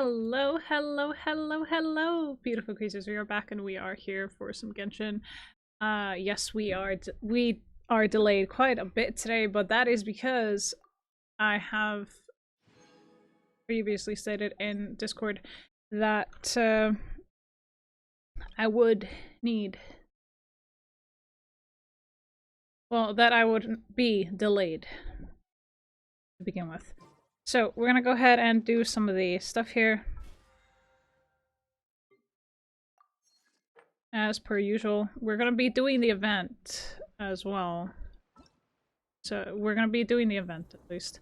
Hello, hello, hello, hello, beautiful creatures. We are back and we are here for some Genshin. Yes, we are delayed quite a bit today, but that is because I have previously stated in Discord that I would need, well, that I would be delayed to begin with. So we're gonna go ahead and do some of the stuff here. As per usual, we're gonna be doing the event as well. So we're gonna be doing the event at least.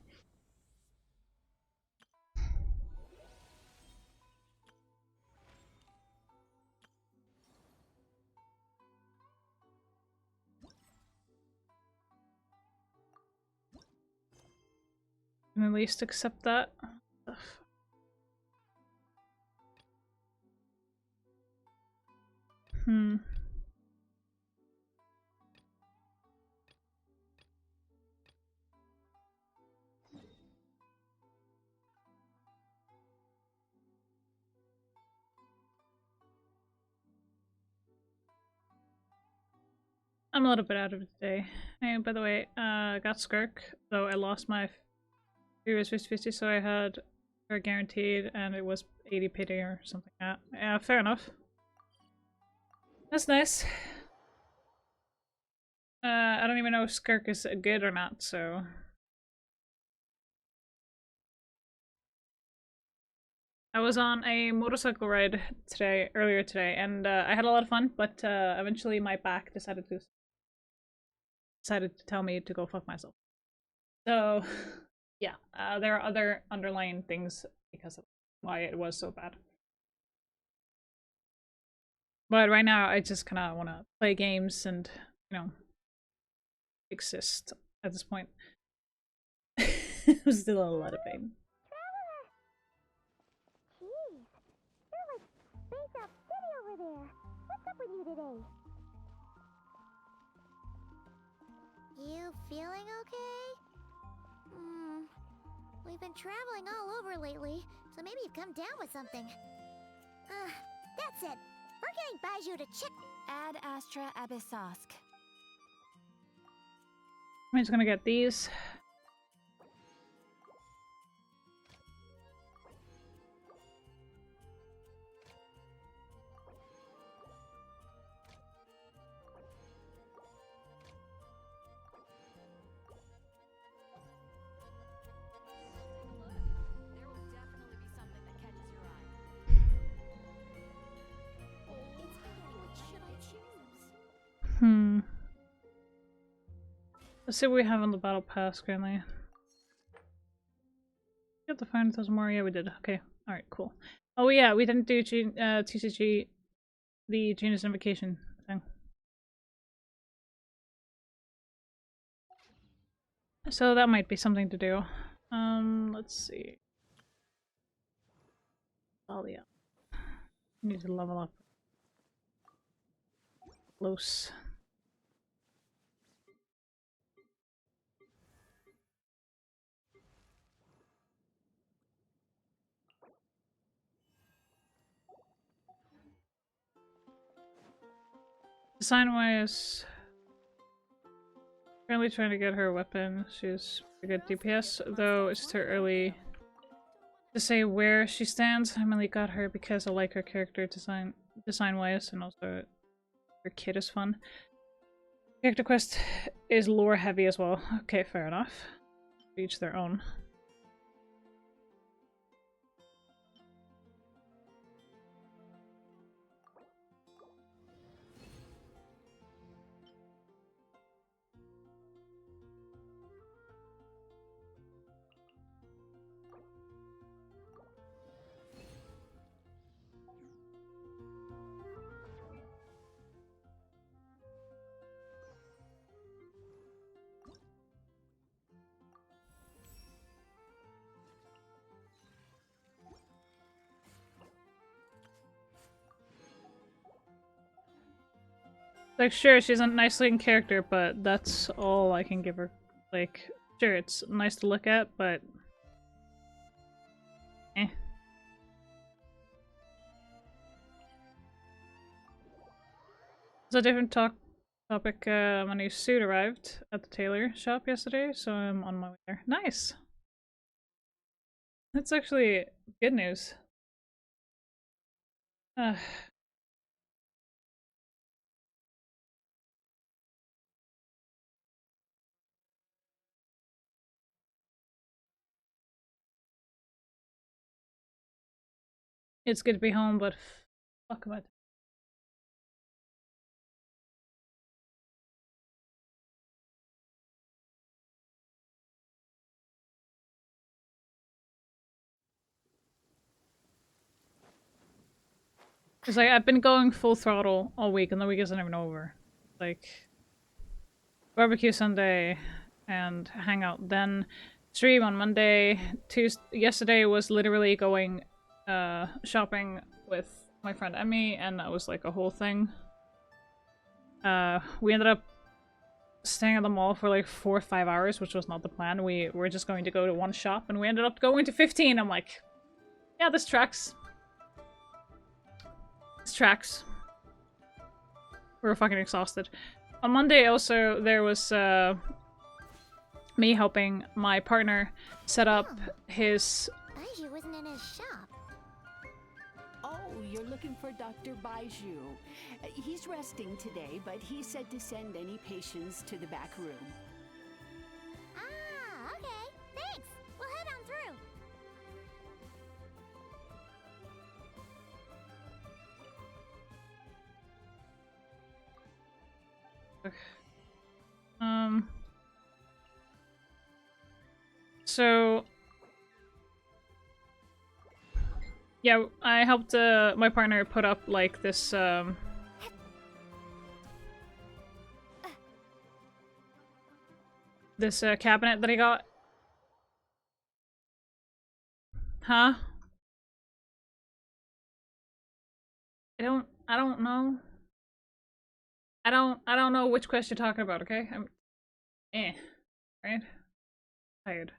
And at least accept that. I'm a little bit out of it today. Hey, by the way, I got Skirk, though I lost my previous 50-50, so I had her guaranteed, and it was 80 payday or something like that. Yeah, fair enough. That's nice. I don't even know if Skirk is good or not, so... I was on a motorcycle ride earlier today, and I had a lot of fun, but eventually my back decided to tell me to go fuck myself. So, yeah, there are other underlying things because of why it was so bad. But right now, I just kind of want to play games and, you know, exist at this point. I'm still a lot of pain. You feeling okay? We've been traveling all over lately, so maybe you've come down with something. That's it. We're getting Baiju to check. Ad Astra Abyssosk. I'm just gonna get these. Let's see what we have on the battle pass currently. Got the 500,000 more? Yeah, we did. Okay. Alright, cool. Oh yeah, we didn't do TCG, the Genius Invocation thing. So that might be something to do. Let's see. Oh yeah. Need to level up. Close. Design-wise, currently trying to get her a weapon. She's pretty good DPS, though it's too early to say where she stands. I mainly got her because I like her character design-wise, and also her kit is fun. Character quest is lore heavy as well. Okay, fair enough. Each their own. Like, sure, she's a nice looking character, but that's all I can give her. Like, sure, it's nice to look at, but... eh. It's a different topic. My new suit arrived at the tailor shop yesterday, so I'm on my way there. Nice! That's actually good news. It's good to be home, but fuck about it. It's like I've been going full throttle all week, and the week isn't even over. Like barbecue Sunday and hang out, then stream on Monday. Yesterday was literally going shopping with my friend Emmy, and that was like a whole thing. We ended up staying at the mall for like 4 or 5 hours, which was not the plan. We were just going to go to one shop, and we ended up going to 15. I'm like, yeah, this tracks. This tracks. We were fucking exhausted. On Monday also, there was me helping my partner set up his... Baiju wasn't in his shop. Oh, you're looking for Dr. Baiju. He's resting today, but he said to send any patients to the back room. Ah, okay. Thanks. We'll head on through. So yeah, I helped my partner put up like this this cabinet that he got. Huh? I don't know. I don't know which quest you're talking about, okay? Right? Tired.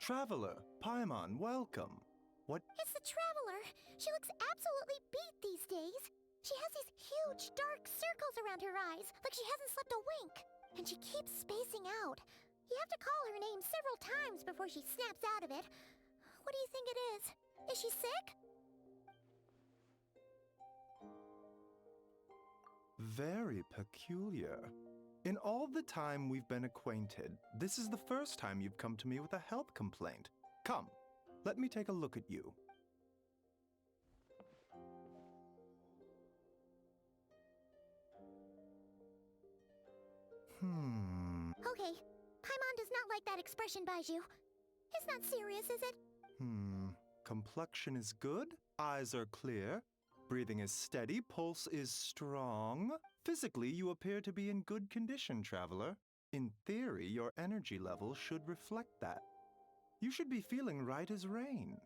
Traveler, Paimon, welcome. What? It's the Traveler. She looks absolutely beat these days. She has these huge dark circles around her eyes, like she hasn't slept a wink. And she keeps spacing out. You have to call her name several times before she snaps out of it. What do you think it is? Is she sick? Very peculiar. In all the time we've been acquainted, this is the first time you've come to me with a health complaint. Come, let me take a look at you. Okay, Paimon does not like that expression, Baiju. It's not serious, is it? Complexion is good, eyes are clear, breathing is steady, pulse is strong. Physically, you appear to be in good condition, Traveler. In theory, your energy level should reflect that. You should be feeling right as rain.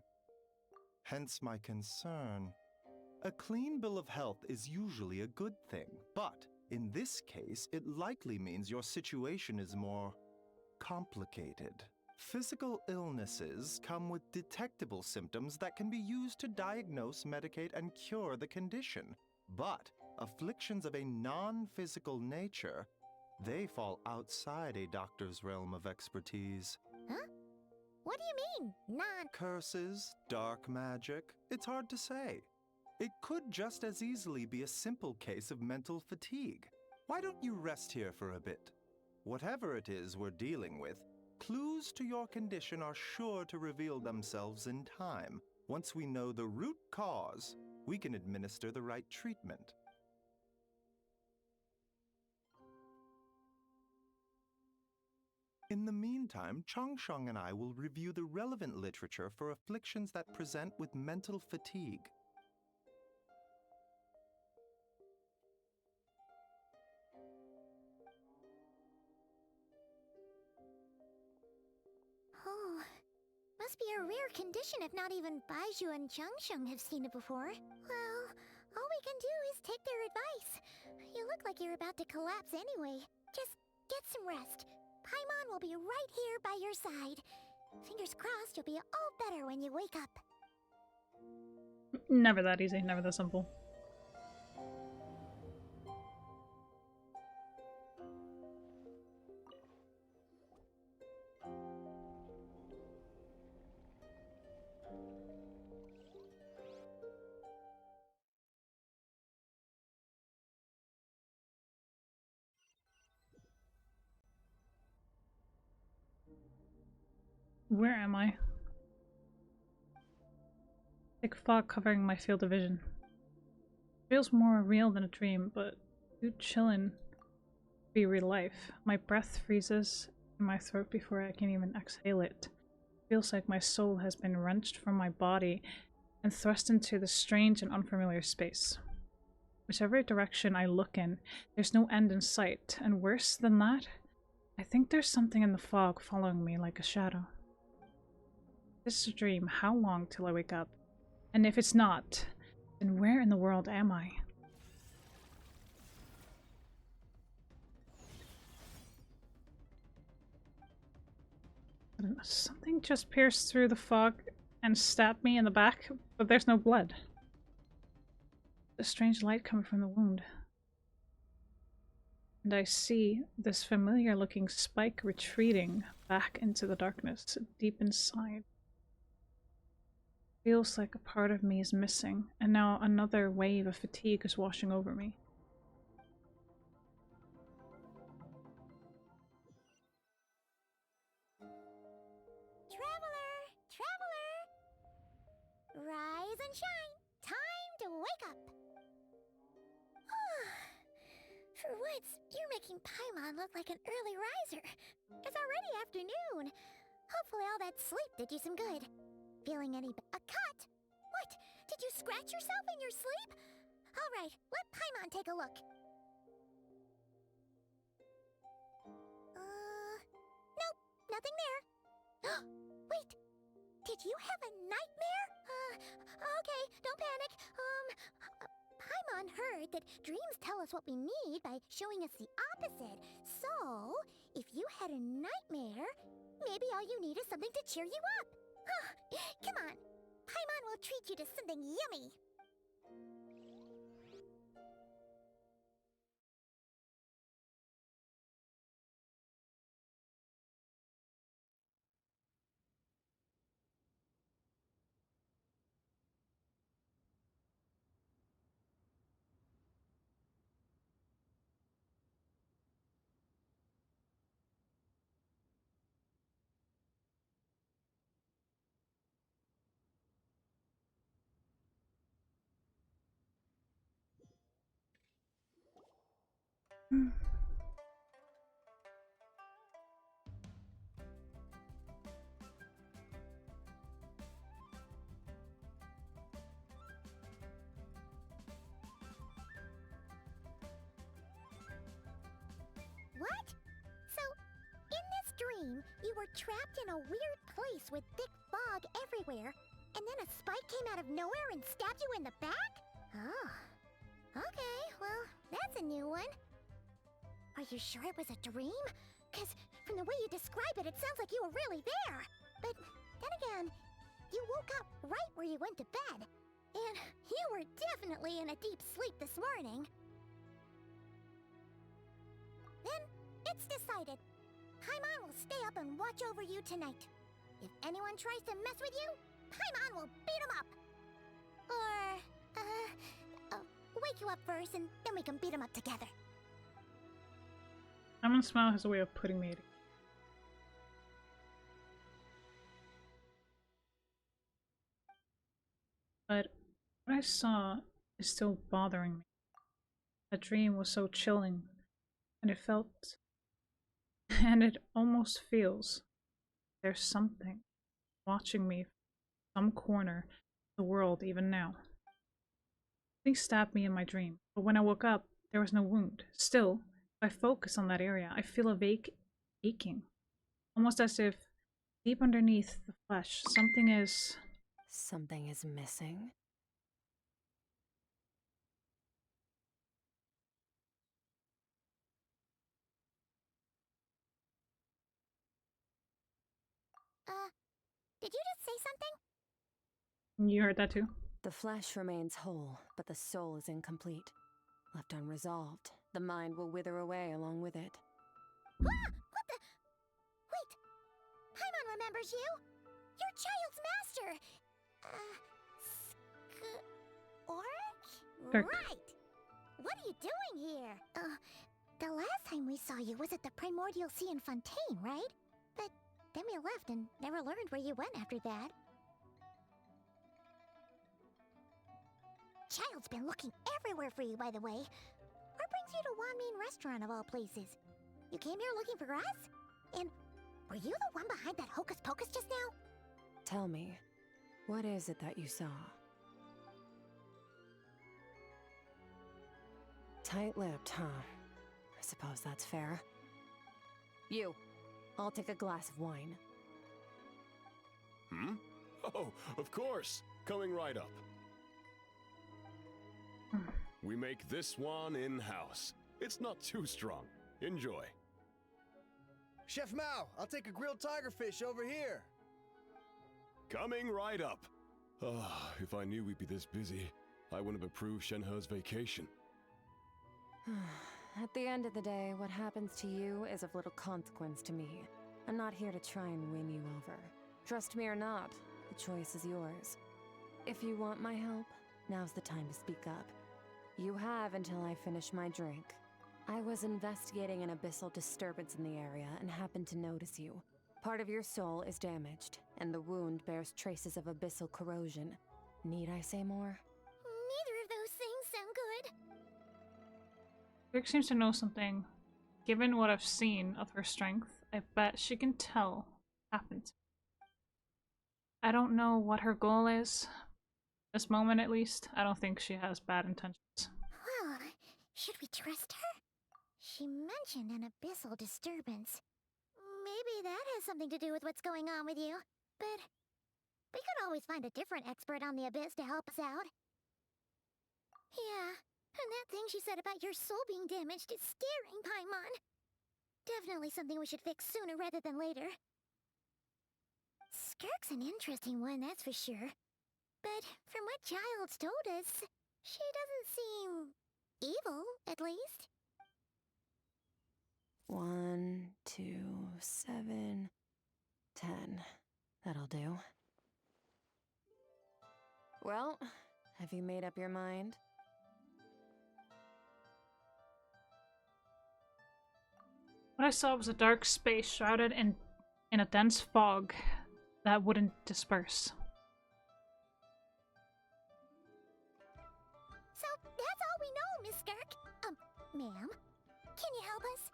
Hence my concern. A clean bill of health is usually a good thing, but in this case, it likely means your situation is more complicated. Physical illnesses come with detectable symptoms that can be used to diagnose, medicate, and cure the condition. But afflictions of a non-physical nature, they fall outside a doctor's realm of expertise. Huh? What do you mean, Curses, dark magic, it's hard to say. It could just as easily be a simple case of mental fatigue. Why don't you rest here for a bit? Whatever it is we're dealing with, clues to your condition are sure to reveal themselves in time. Once we know the root cause, we can administer the right treatment. In the meantime, Changsheng and I will review the relevant literature for afflictions that present with mental fatigue. Oh, must be a rare condition if not even Baiju and Changsheng have seen it before. Well, all we can do is take their advice. You look like you're about to collapse anyway. Just get some rest. Paimon will be right here by your side. Fingers crossed you'll be all better when you wake up. Never that easy, never that simple. Where am I? Thick fog covering my field of vision. Feels more real than a dream, but too chillin' to be real life. My breath freezes in my throat before I can even exhale it. Feels like my soul has been wrenched from my body and thrust into this strange and unfamiliar space. Whichever direction I look in, there's no end in sight, and worse than that, I think there's something in the fog following me like a shadow. This is a dream. How long till I wake up? And if it's not, then where in the world am I? Something just pierced through the fog and stabbed me in the back, but there's no blood. A strange light coming from the wound. And I see this familiar looking spike retreating back into the darkness, deep inside. Feels like a part of me is missing, and now another wave of fatigue is washing over me. Traveler! Rise and shine! Time to wake up! For once, you're making Paimon look like an early riser. It's already afternoon. Hopefully all that sleep did you some good. Feeling any a cut? What? Did you scratch yourself in your sleep? All right, let Paimon take a look. Nope, nothing there. Wait, did you have a nightmare? Okay, don't panic. Paimon heard that dreams tell us what we need by showing us the opposite. So, if you had a nightmare, maybe all you need is something to cheer you up. Come on, Paimon will treat you to something yummy. What? So, in this dream, you were trapped in a weird place with thick fog everywhere, and then a spike came out of nowhere and stabbed you in the back? Oh. Okay, well, that's a new one. Are you sure it was a dream? Because from the way you describe it, it sounds like you were really there. But then again, you woke up right where you went to bed. And you were definitely in a deep sleep this morning. Then, it's decided. Paimon will stay up and watch over you tonight. If anyone tries to mess with you, Paimon will beat him up. Or, wake you up first and then we can beat him up together. Paimon Smile has a way of putting me at ease. But what I saw is still bothering me. That dream was so chilling, and it felt, and it almost feels, there's something watching me from some corner of the world even now. Something stabbed me in my dream, but when I woke up, there was no wound. Still, if I focus on that area, I feel a vague aching, almost as if deep underneath the flesh, something is... Something is missing? Did you just say something? You heard that too? The flesh remains whole, but the soul is incomplete. Left unresolved, the mind will wither away along with it. Ah! What the? Wait! Paimon remembers you! Your child's master! Kirk. Right! What are you doing here? The last time we saw you was at the Primordial Sea in Fontaine, right? But then we left and never learned where you went after that. Child's been looking everywhere for you, by the way. What brings you to Wanmin Restaurant of all places? You came here looking for us? And were you the one behind that hocus pocus just now? Tell me, what is it that you saw? Tight-lipped, huh? I suppose that's fair. You, I'll take a glass of wine. Hmm? Oh, of course. Coming right up. We make this one in-house. It's not too strong. Enjoy. Chef Mao, I'll take a grilled tigerfish over here. Coming right up. If I knew we'd be this busy, I wouldn't have approved Shenhe's vacation. At the end of the day, what happens to you is of little consequence to me. I'm not here to try and win you over. Trust me or not, the choice is yours. If you want my help, now's the time to speak up. You have until I finish my drink. I was investigating an abyssal disturbance in the area and happened to notice you. Part of your soul is damaged, and the wound bears traces of abyssal corrosion. Need I say more? Neither of those things sound good. Kirk seems to know something. Given what I've seen of her strength, I bet she can tell what happened. I don't know what her goal is. This moment, at least, I don't think she has bad intentions. Well, should we trust her? She mentioned an abyssal disturbance. Maybe that has something to do with what's going on with you. But we could always find a different expert on the abyss to help us out. Yeah, and that thing she said about your soul being damaged is scaring, Paimon. Definitely something we should fix sooner rather than later. Skirk's an interesting one, that's for sure. But from what Child's told us, she doesn't seem evil, at least. 1, 2, 7, 10. That'll do. Well, have you made up your mind? What I saw was a dark space shrouded in a dense fog that wouldn't disperse. So that's all we know, Miss Skirk. Ma'am, can you help us?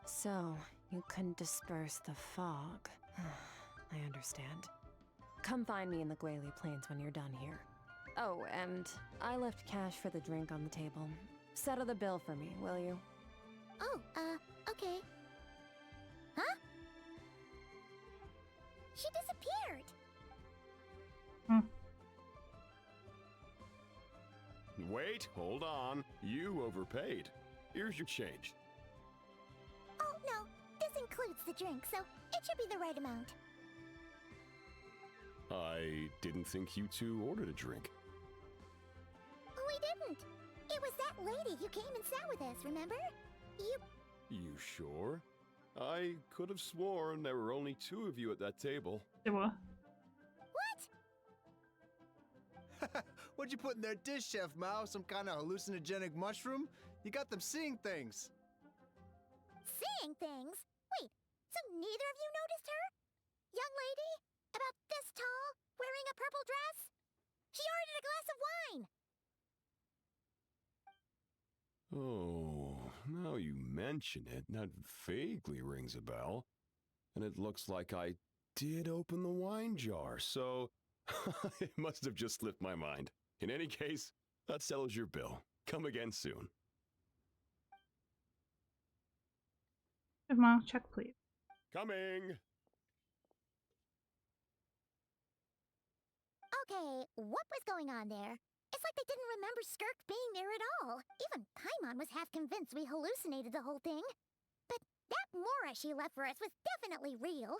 So, you couldn't disperse the fog. I understand. Come find me in the Guili Plains when you're done here. Oh, and I left cash for the drink on the table. Settle the bill for me, will you? Oh, okay. Huh? She disappeared. Wait, hold on. You overpaid. Here's your change. Oh, no. This includes the drink, so it should be the right amount. I didn't think you two ordered a drink. We didn't. It was that lady who came and sat with us, remember? You sure? I could have sworn there were only 2 of you at that table. There were. What? What'd you put in their dish, Chef Mao? Some kind of hallucinogenic mushroom? You got them seeing things. Seeing things? Wait, so neither of you noticed her? Young lady? About this tall? Wearing a purple dress? She ordered a glass of wine! Oh, now you mention it, that vaguely rings a bell. And it looks like I did open the wine jar, so it must have just slipped my mind. In any case, that settles your bill. Come again soon. Come on, check please. Coming! Okay, what was going on there? It's like they didn't remember Skirk being there at all. Even Paimon was half convinced we hallucinated the whole thing. But that Mora she left for us was definitely real.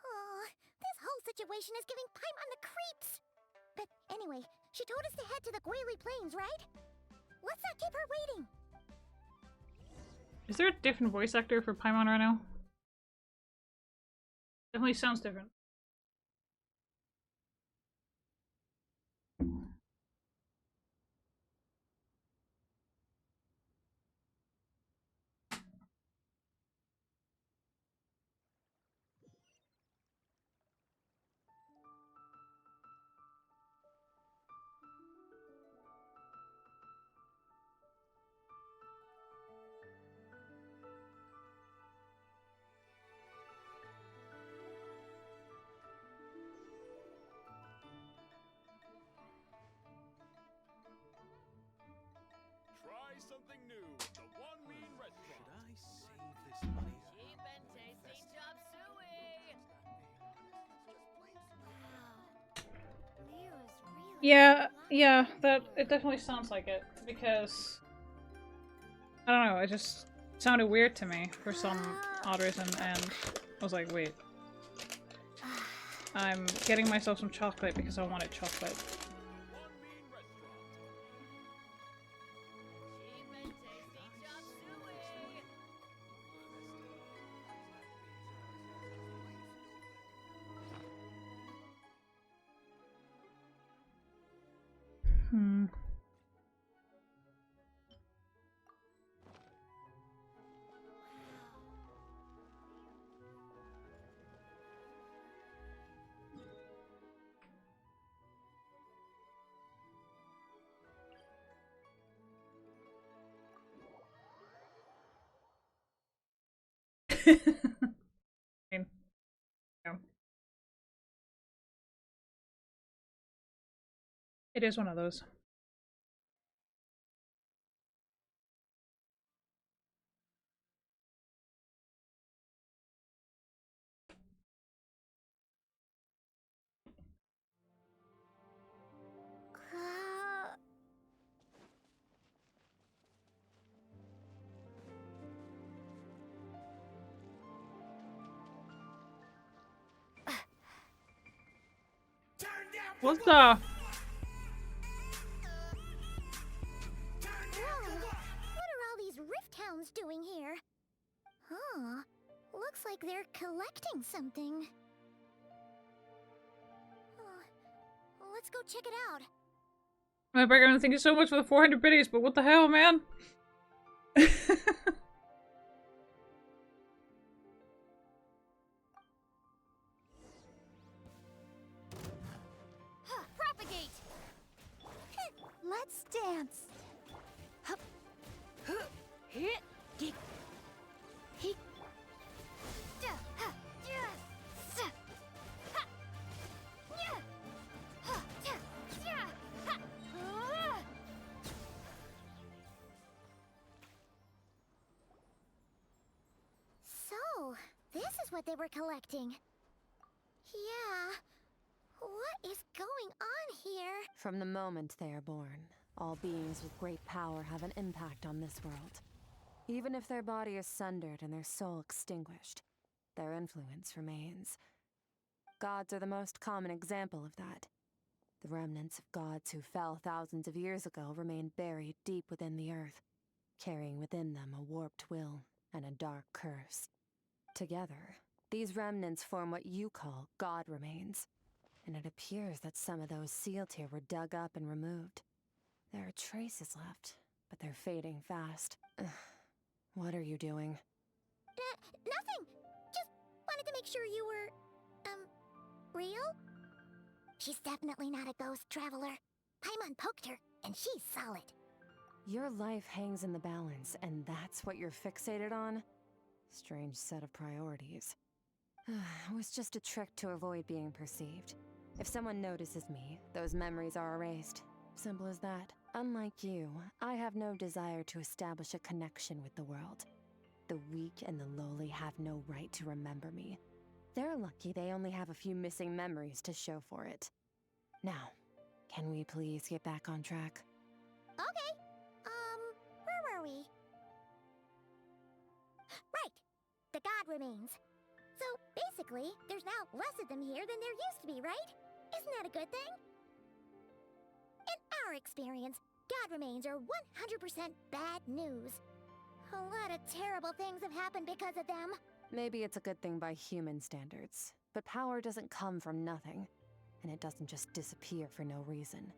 Oh, this whole situation is giving Paimon the creeps. But anyway, she told us to head to the Guili Plains, right? Let's not keep her waiting. Is there a different voice actor for Paimon right now? Definitely sounds different. Try something new at the One Mean Restaurant. Should I save this money? Cheap and tasty chop suey. Wow. Mira's really Yeah, that it definitely sounds like it because I don't know, it just sounded weird to me for some odd reason, and I was like, wait. I'm getting myself some chocolate because I wanted chocolate. One Mean Restaurant. Cheap and tasty chop suey. Hmm. I mean, yeah. It is one of those. What the? Whoa. What are all these rift hounds doing here? Huh. Looks like they're collecting something. Let's go check it out. My background, thank you so much for the 400 biddies, but what the hell, man? Propagate! Let's dance. Hit. Dig. He. So, this is what they were collecting. Yeah. What is going on here? From the moment they are born, all beings with great power have an impact on this world. Even if their body is sundered and their soul extinguished, their influence remains. Gods are the most common example of that. The remnants of gods who fell thousands of years ago remain buried deep within the earth, carrying within them a warped will and a dark curse. Together, these remnants form what you call god remains, and it appears that some of those sealed here were dug up and removed. There are traces left, but they're fading fast. Ugh. What are you doing? Nothing. Just wanted to make sure you were, real? She's definitely not a ghost traveler. Paimon poked her, and she's solid. Your life hangs in the balance, and that's what you're fixated on? Strange set of priorities. It was just a trick to avoid being perceived. If someone notices me, those memories are erased. Simple as that. Unlike you, I have no desire to establish a connection with the world. The weak and the lowly have no right to remember me. They're lucky they only have a few missing memories to show for it. Now, can we please get back on track? Okay. Where were we? Right. god remains. So basically, there's now less of them here than there used to be, right? Isn't that a good thing? In our experience, god remains are 100% bad news. A lot of terrible things have happened because of them. Maybe it's a good thing by human standards, but power doesn't come from nothing, and it doesn't just disappear for no reason.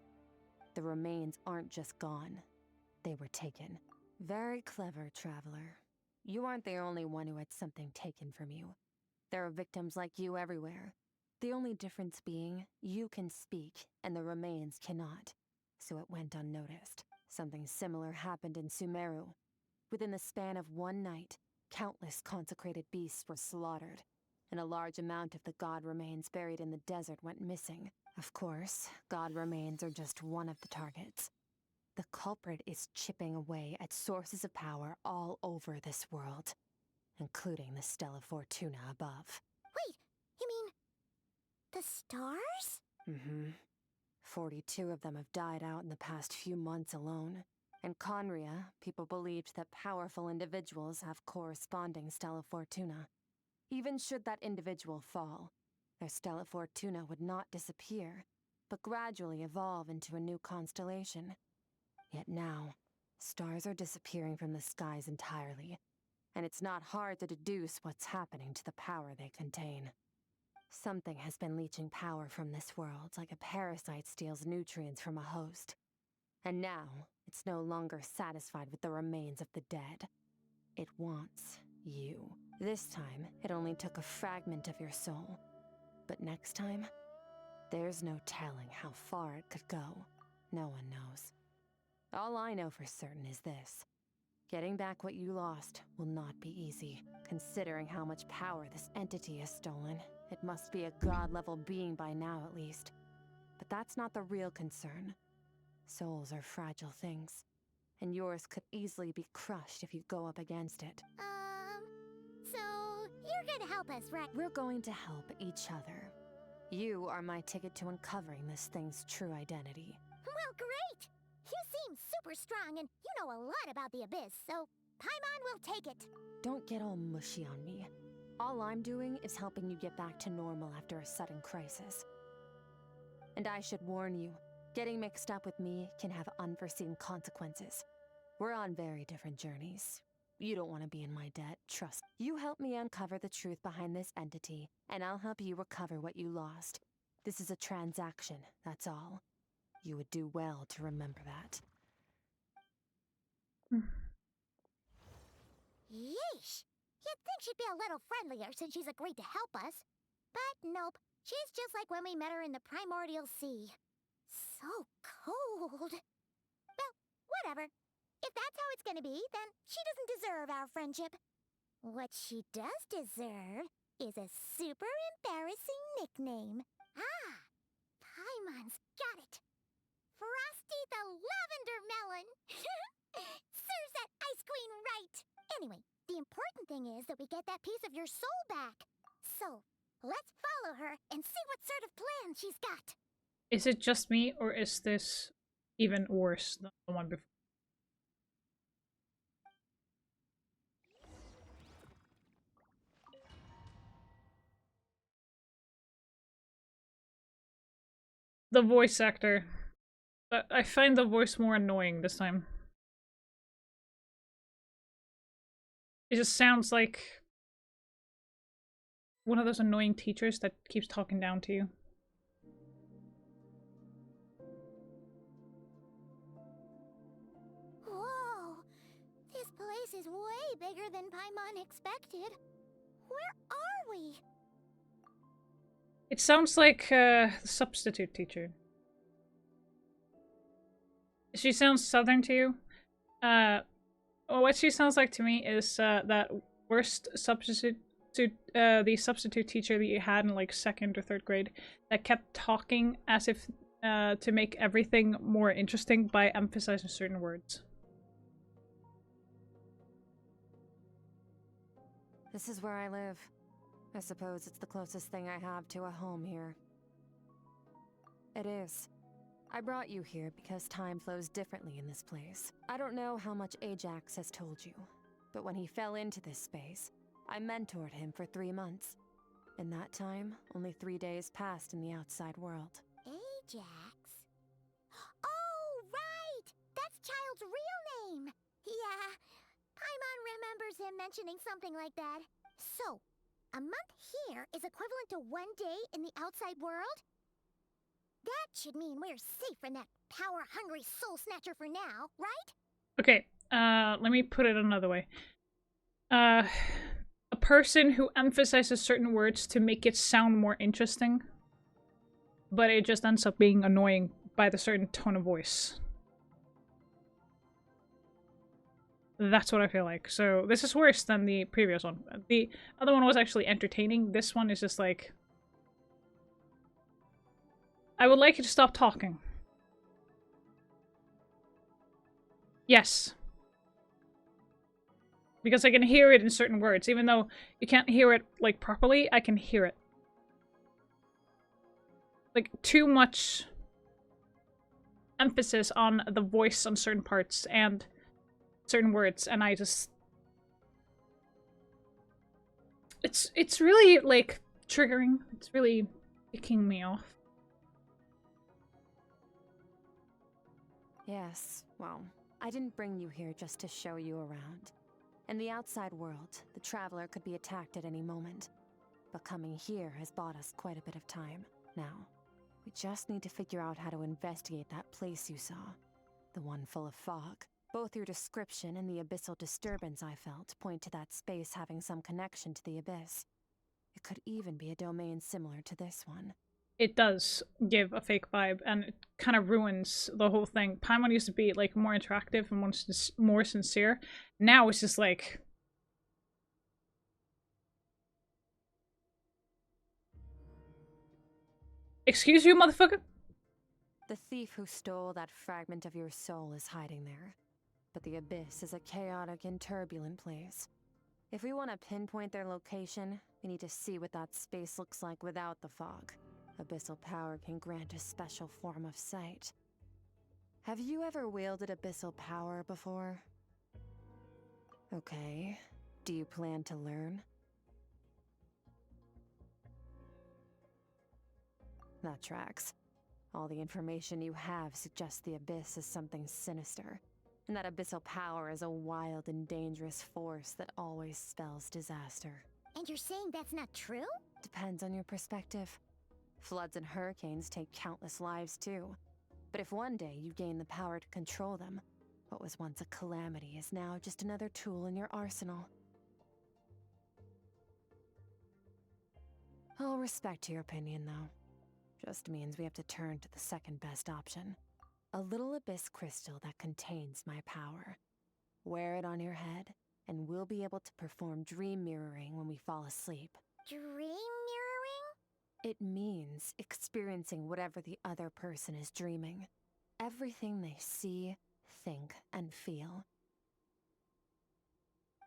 The remains aren't just gone. They were taken. Very clever, Traveler. You aren't the only one who had something taken from you. There are victims like you everywhere. The only difference being, you can speak, and the remains cannot. So it went unnoticed. Something similar happened in Sumeru. Within the span of one night, countless consecrated beasts were slaughtered, and a large amount of the god remains buried in the desert went missing. Of course, god remains are just one of the targets. The culprit is chipping away at sources of power all over this world, including the Stella Fortuna above. Wait, you mean the stars? Mm-hmm. 42 of them have died out in the past few months alone. In Conria, people believed that powerful individuals have corresponding Stella Fortuna. Even should that individual fall, their Stella Fortuna would not disappear, but gradually evolve into a new constellation. Yet now, stars are disappearing from the skies entirely, and it's not hard to deduce what's happening to the power they contain. Something has been leeching power from this world like a parasite steals nutrients from a host. And now, it's no longer satisfied with the remains of the dead. It wants you. This time, it only took a fragment of your soul. But next time, there's no telling how far it could go. No one knows. All I know for certain is this. Getting back what you lost will not be easy. Considering how much power this entity has stolen, it must be a god-level being by now at least. But that's not the real concern. Souls are fragile things, and yours could easily be crushed if you go up against it. So you're gonna help us, right? We're going to help each other. You are my ticket to uncovering this thing's true identity. Well, great! You seem super strong, and you know a lot about the Abyss, so Paimon will take it. Don't get all mushy on me. All I'm doing is helping you get back to normal after a sudden crisis. And I should warn you, getting mixed up with me can have unforeseen consequences. We're on very different journeys. You don't want to be in my debt, trust. You help me uncover the truth behind this entity, and I'll help you recover what you lost. This is a transaction, that's all. You would do well to remember that. Yeesh! You'd think she'd be a little friendlier since she's agreed to help us. But nope, she's just like when we met her in the Primordial Sea. So cold. Well, whatever. If that's how it's gonna be, then she doesn't deserve our friendship. What she does deserve is a super embarrassing nickname. Ah, Paimon's got it. Frosty the Lavender Melon! Serves that Ice Queen right! Anyway, the important thing is that we get that piece of your soul back. So, let's follow her and see what sort of plan she's got. Is it just me, or is this even worse than the one before? The voice actor. I find the voice more annoying this time. It just sounds like one of those annoying teachers that keeps talking down to you. Whoa! This place is way bigger than Paimon expected. Where are we? It sounds like the substitute teacher. She sounds southern to you. What she sounds like to me is that worst substitute, the substitute teacher that you had in like 2nd or 3rd grade that kept talking as if to make everything more interesting by emphasizing certain words. This is where I live. I suppose it's the closest thing I have to a home here. It is. I brought you here because time flows differently in this place. I don't know how much Ajax has told you, but when he fell into this space, I mentored him for 3 months. In that time, only 3 days passed in the outside world. Ajax? Oh, right! That's Child's real name! Yeah, Paimon remembers him mentioning something like that. So, a month here is equivalent to 1 day in the outside world? That should mean we're safe from that power-hungry soul snatcher for now, right? Okay, let me put it another way. A person who emphasizes certain words to make it sound more interesting, but it just ends up being annoying by the certain tone of voice. That's what I feel like. So this is worse than the previous one. The other one was actually entertaining. This one is just like... I would like you to stop talking. Yes. Because I can hear it in certain words. Even though you can't hear it, like, properly, I can hear it. Like, too much emphasis on the voice on certain parts and certain words, and I just... It's really, like, triggering. It's really picking me off. Yes, well, I didn't bring you here just to show you around. In the outside world, the Traveler could be attacked at any moment. But coming here has bought us quite a bit of time. Now, we just need to figure out how to investigate that place you saw. The one full of fog. Both your description and the abyssal disturbance I felt point to that space having some connection to the abyss. It could even be a domain similar to this one. It does give a fake vibe, and it kind of ruins the whole thing. Paimon used to be, like, more interactive and more sincere. Now it's just like... Excuse you, motherfucker? The thief who stole that fragment of your soul is hiding there. But the abyss is a chaotic and turbulent place. If we want to pinpoint their location, we need to see what that space looks like without the fog. Abyssal power can grant a special form of sight. Have you ever wielded abyssal power before? Okay. Do you plan to learn? That tracks. All the information you have suggests the abyss is something sinister, and that abyssal power is a wild and dangerous force that always spells disaster. And you're saying that's not true? Depends on your perspective. Floods and hurricanes take countless lives too. But if one day you gain the power to control them, what was once a calamity is now just another tool in your arsenal. I'll respect your opinion, though. Just means we have to turn to the second best option. A little abyss crystal that contains my power. Wear it on your head, and we'll be able to perform dream mirroring when we fall asleep. Dream mirroring? It means experiencing whatever the other person is dreaming. Everything they see, think, and feel.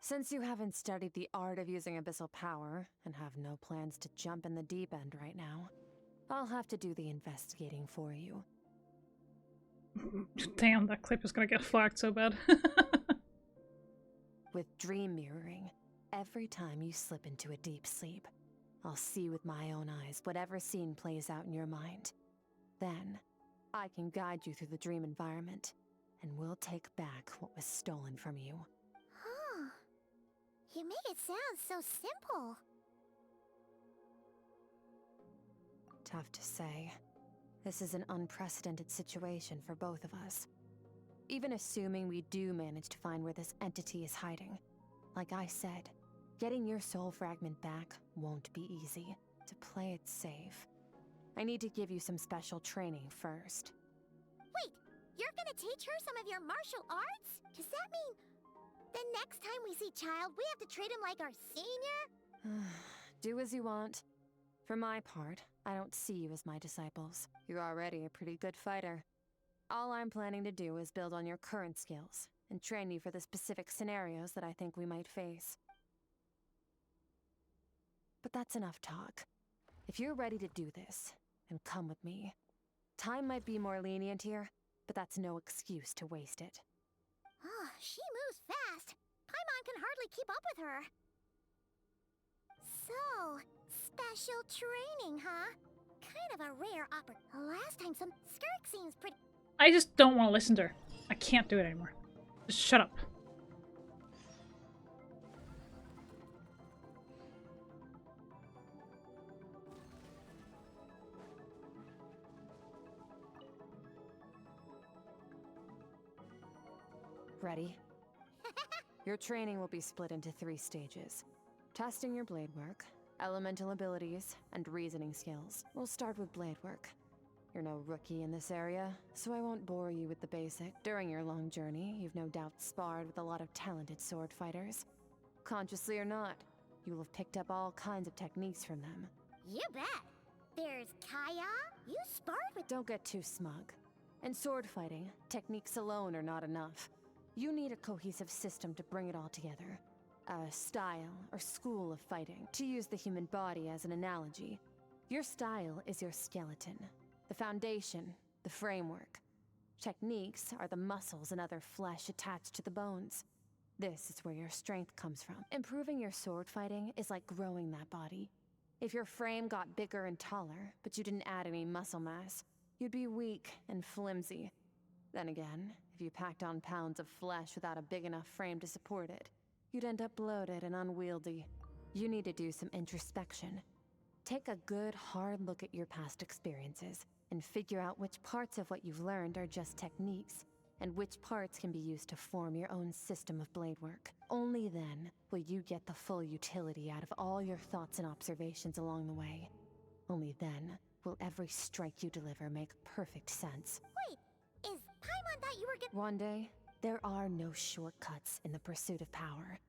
Since you haven't studied the art of using abyssal power, and have no plans to jump in the deep end right now, I'll have to do the investigating for you. Damn, that clip is gonna get flagged so bad. With dream mirroring, every time you slip into a deep sleep, I'll see with my own eyes whatever scene plays out in your mind. Then, I can guide you through the dream environment, and we'll take back what was stolen from you. Huh. You make it sound so simple. Tough to say. This is an unprecedented situation for both of us. Even assuming we do manage to find where this entity is hiding. Like I said, getting your soul fragment back won't be easy. To play it safe, I need to give you some special training first. Wait, you're gonna teach her some of your martial arts? Does that mean the next time we see Child, we have to treat him like our senior? Do as you want. For my part, I don't see you as my disciples. You're already a pretty good fighter. All I'm planning to do is build on your current skills, and train you for the specific scenarios that I think we might face. But that's enough talk. If you're ready to do this, then come with me. Time might be more lenient here, but that's no excuse to waste it. Oh, she moves fast. Paimon can hardly keep up with her. So, special training, huh? Kind of a rare Last time some Skirk seems pretty. I just don't want to listen to her. I can't do it anymore. Just shut up. Ready? Your training will be split into 3 stages. Testing your blade work, elemental abilities, and reasoning skills. We'll start with blade work. You're no rookie in this area, so I won't bore you with the basic. During your long journey, you've no doubt sparred with a lot of talented sword fighters. Consciously or not, you'll have picked up all kinds of techniques from them. You bet. There's Kaya. You sparred with. Don't get too smug. In sword fighting, techniques alone are not enough. You need a cohesive system to bring it all together. A style or school of fighting. To use the human body as an analogy, your style is your skeleton, the foundation, the framework. Techniques are the muscles and other flesh attached to the bones. This is where your strength comes from. Improving your sword fighting is like growing that body. If your frame got bigger and taller, but you didn't add any muscle mass, you'd be weak and flimsy. Then again, if you packed on pounds of flesh without a big enough frame to support it, you'd end up bloated and unwieldy. You need to do some introspection. Take a good, hard look at your past experiences and figure out which parts of what you've learned are just techniques, and which parts can be used to form your own system of blade work. Only then will you get the full utility out of all your thoughts and observations along the way. Only then will every strike you deliver make perfect sense. Wait, is Paimon that you were getting? One day, there are no shortcuts in the pursuit of power.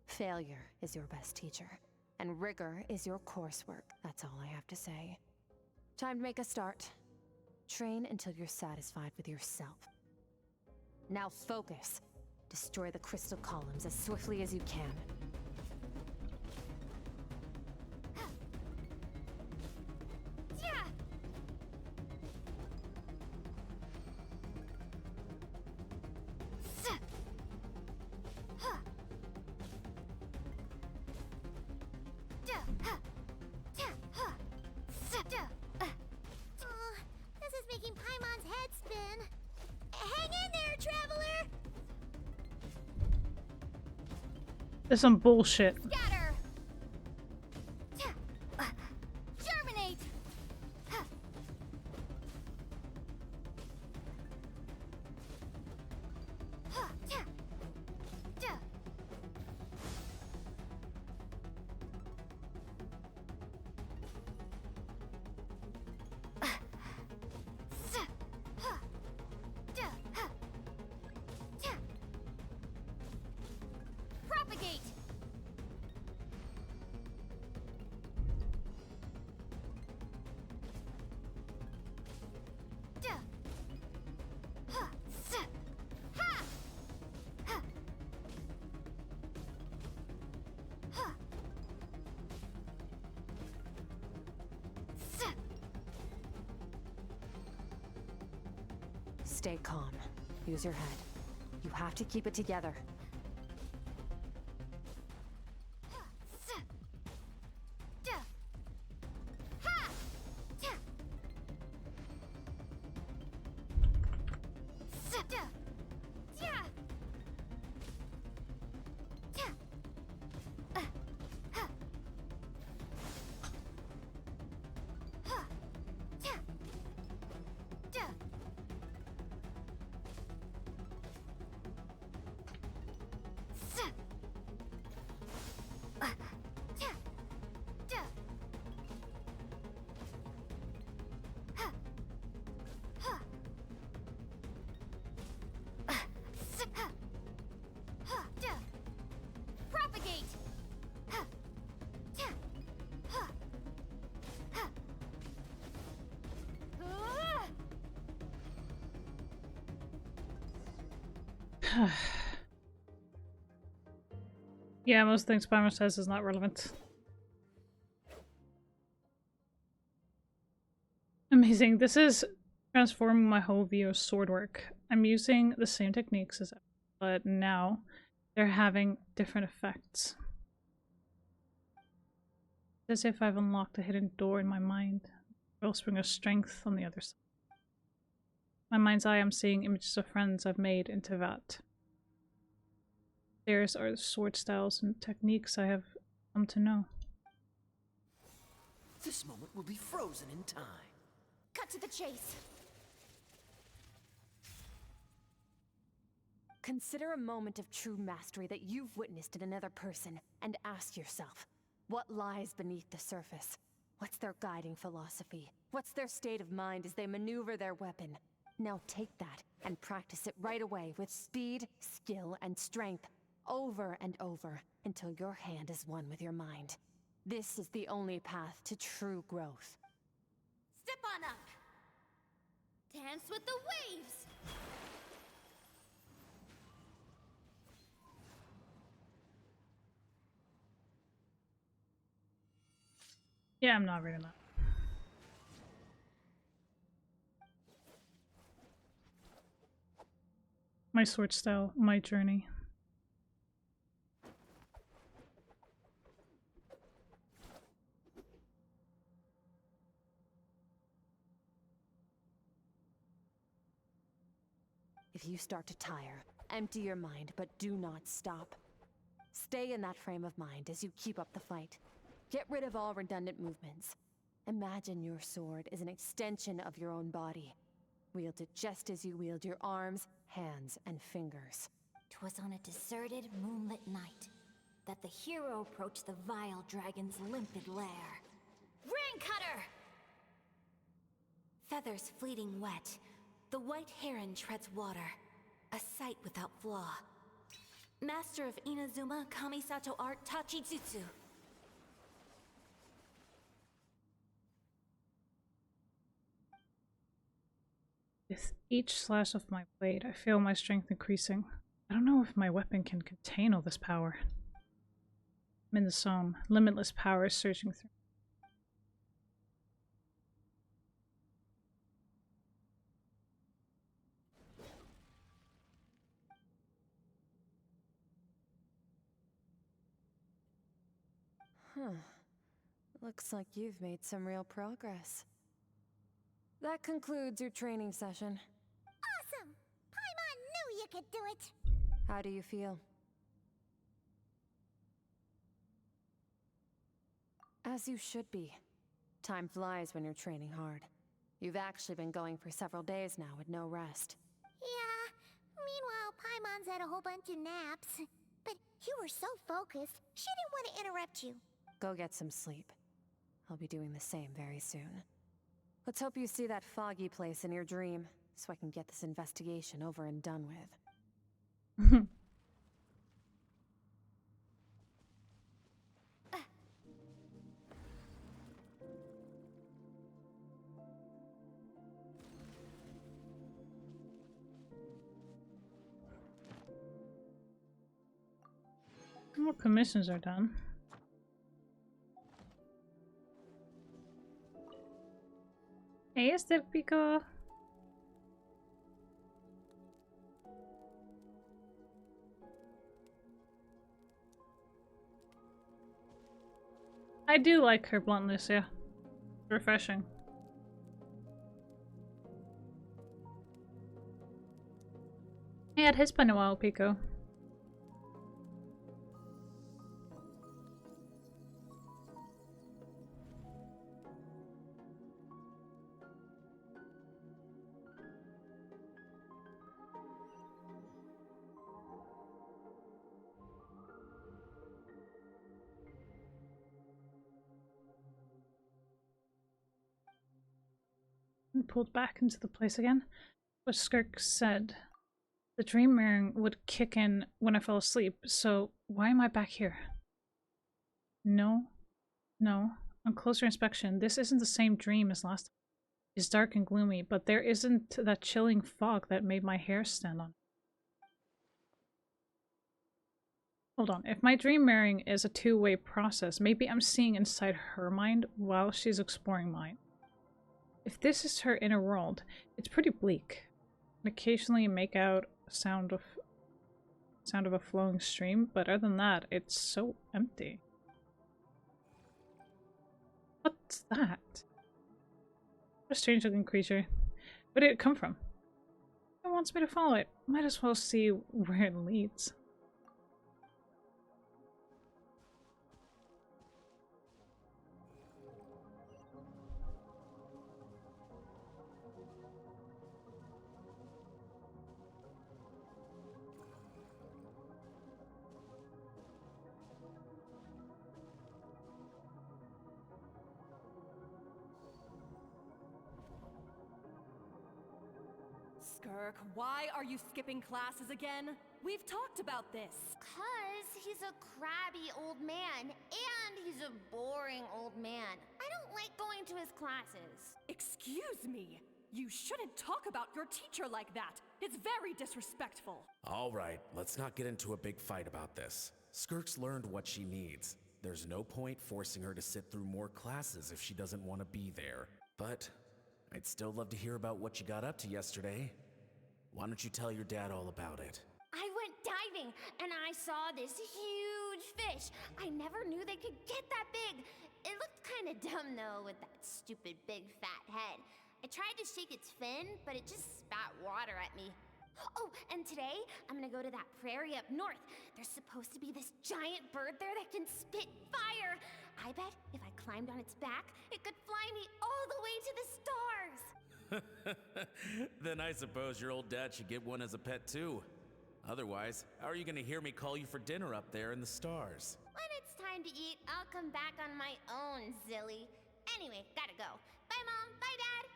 Failure is your best teacher, and rigor is your coursework. That's all I have to say. Time to make a start. Train until you're satisfied with yourself. Now focus. Destroy the crystal columns as swiftly as you can. This is making Paimon's head spin. Hang in there, traveler! There's some bullshit. Scatter! Germinate! Propagate! Stay calm. Use your head. You have to keep it together. Propagate! Yeah, most things Palmer says is not relevant. Amazing. This is transforming my whole view of sword work. I'm using the same techniques as ever, but now they're having different effects. It's as if I've unlocked a hidden door in my mind, a wellspring of strength on the other side. My mind's eye, I'm seeing images of friends I've made into that. Theirs are the sword styles and techniques I have come to know. This moment will be frozen in time. Cut to the chase. Consider a moment of true mastery that you've witnessed in another person, and ask yourself, what lies beneath the surface? What's their guiding philosophy? What's their state of mind as they maneuver their weapon? Now take that and practice it right away with speed, skill, and strength, over and over, until your hand is one with your mind. This is the only path to true growth. Step on up. Dance with the waves. Yeah, I'm not reading that. My sword style, my journey. If you start to tire, empty your mind, but do not stop. Stay in that frame of mind as you keep up the fight. Get rid of all redundant movements. Imagine your sword is an extension of your own body. Wield it just as you wield your arms, hands, and fingers. 'Twas on a deserted moonlit night that the hero approached the vile dragon's limpid lair. Rain Cutter! Feathers fleeting wet, the white heron treads water, a sight without flaw. Master of Inazuma Kamisato art Tachijutsu. With each slash of my blade, I feel my strength increasing. I don't know if my weapon can contain all this power. I'm in the zone. Limitless power is surging through. Huh. Looks like you've made some real progress. That concludes your training session. Awesome! Paimon knew you could do it! How do you feel? As you should be. Time flies when you're training hard. You've actually been going for several days now with no rest. Yeah, meanwhile Paimon's had a whole bunch of naps. But you were so focused, she didn't want to interrupt you. Go get some sleep. I'll be doing the same very soon. Let's hope you see that foggy place in your dream, so I can get this investigation over and done with. More commissions are done. Hey, este Pico. I do like her bluntness, yeah. Refreshing. Yeah, it has been a while, Pico. And pulled back into the place again. What Skirk said. The dream mirroring would kick in when I fell asleep, so why am I back here? No. On closer inspection, this isn't the same dream as last time. It's dark and gloomy, but there isn't that chilling fog that made my hair stand on. Hold on, if my dream mirroring is a two-way process, maybe I'm seeing inside her mind while she's exploring mine. If this is her inner world, it's pretty bleak. And occasionally make out a sound of a flowing stream, but other than that, it's so empty. What's that? What a strange looking creature. Where did it come from? It wants me to follow it. Might as well see where it leads. Skirk, why are you skipping classes again? We've talked about this. 'Cause he's a crabby old man, and he's a boring old man. I don't like going to his classes. Excuse me. You shouldn't talk about your teacher like that. It's very disrespectful. All right, let's not get into a big fight about this. Skirk's learned what she needs. There's no point forcing her to sit through more classes if she doesn't want to be there. But I'd still love to hear about what you got up to yesterday. Why don't you tell your dad all about it? I went diving, and I saw this huge fish. I never knew they could get that big. It looked kind of dumb, though, with that stupid big fat head. I tried to shake its fin, but it just spat water at me. Oh, and today, I'm gonna go to that prairie up north. There's supposed to be this giant bird there that can spit fire. I bet if I climbed on its back, it could fly me all the way to the stars. Then I suppose your old dad should get one as a pet too. Otherwise, how are you gonna hear me call you for dinner up there in the stars? When it's time to eat, I'll come back on my own, Zilly. Anyway, gotta go. Bye, Mom. Bye, Dad.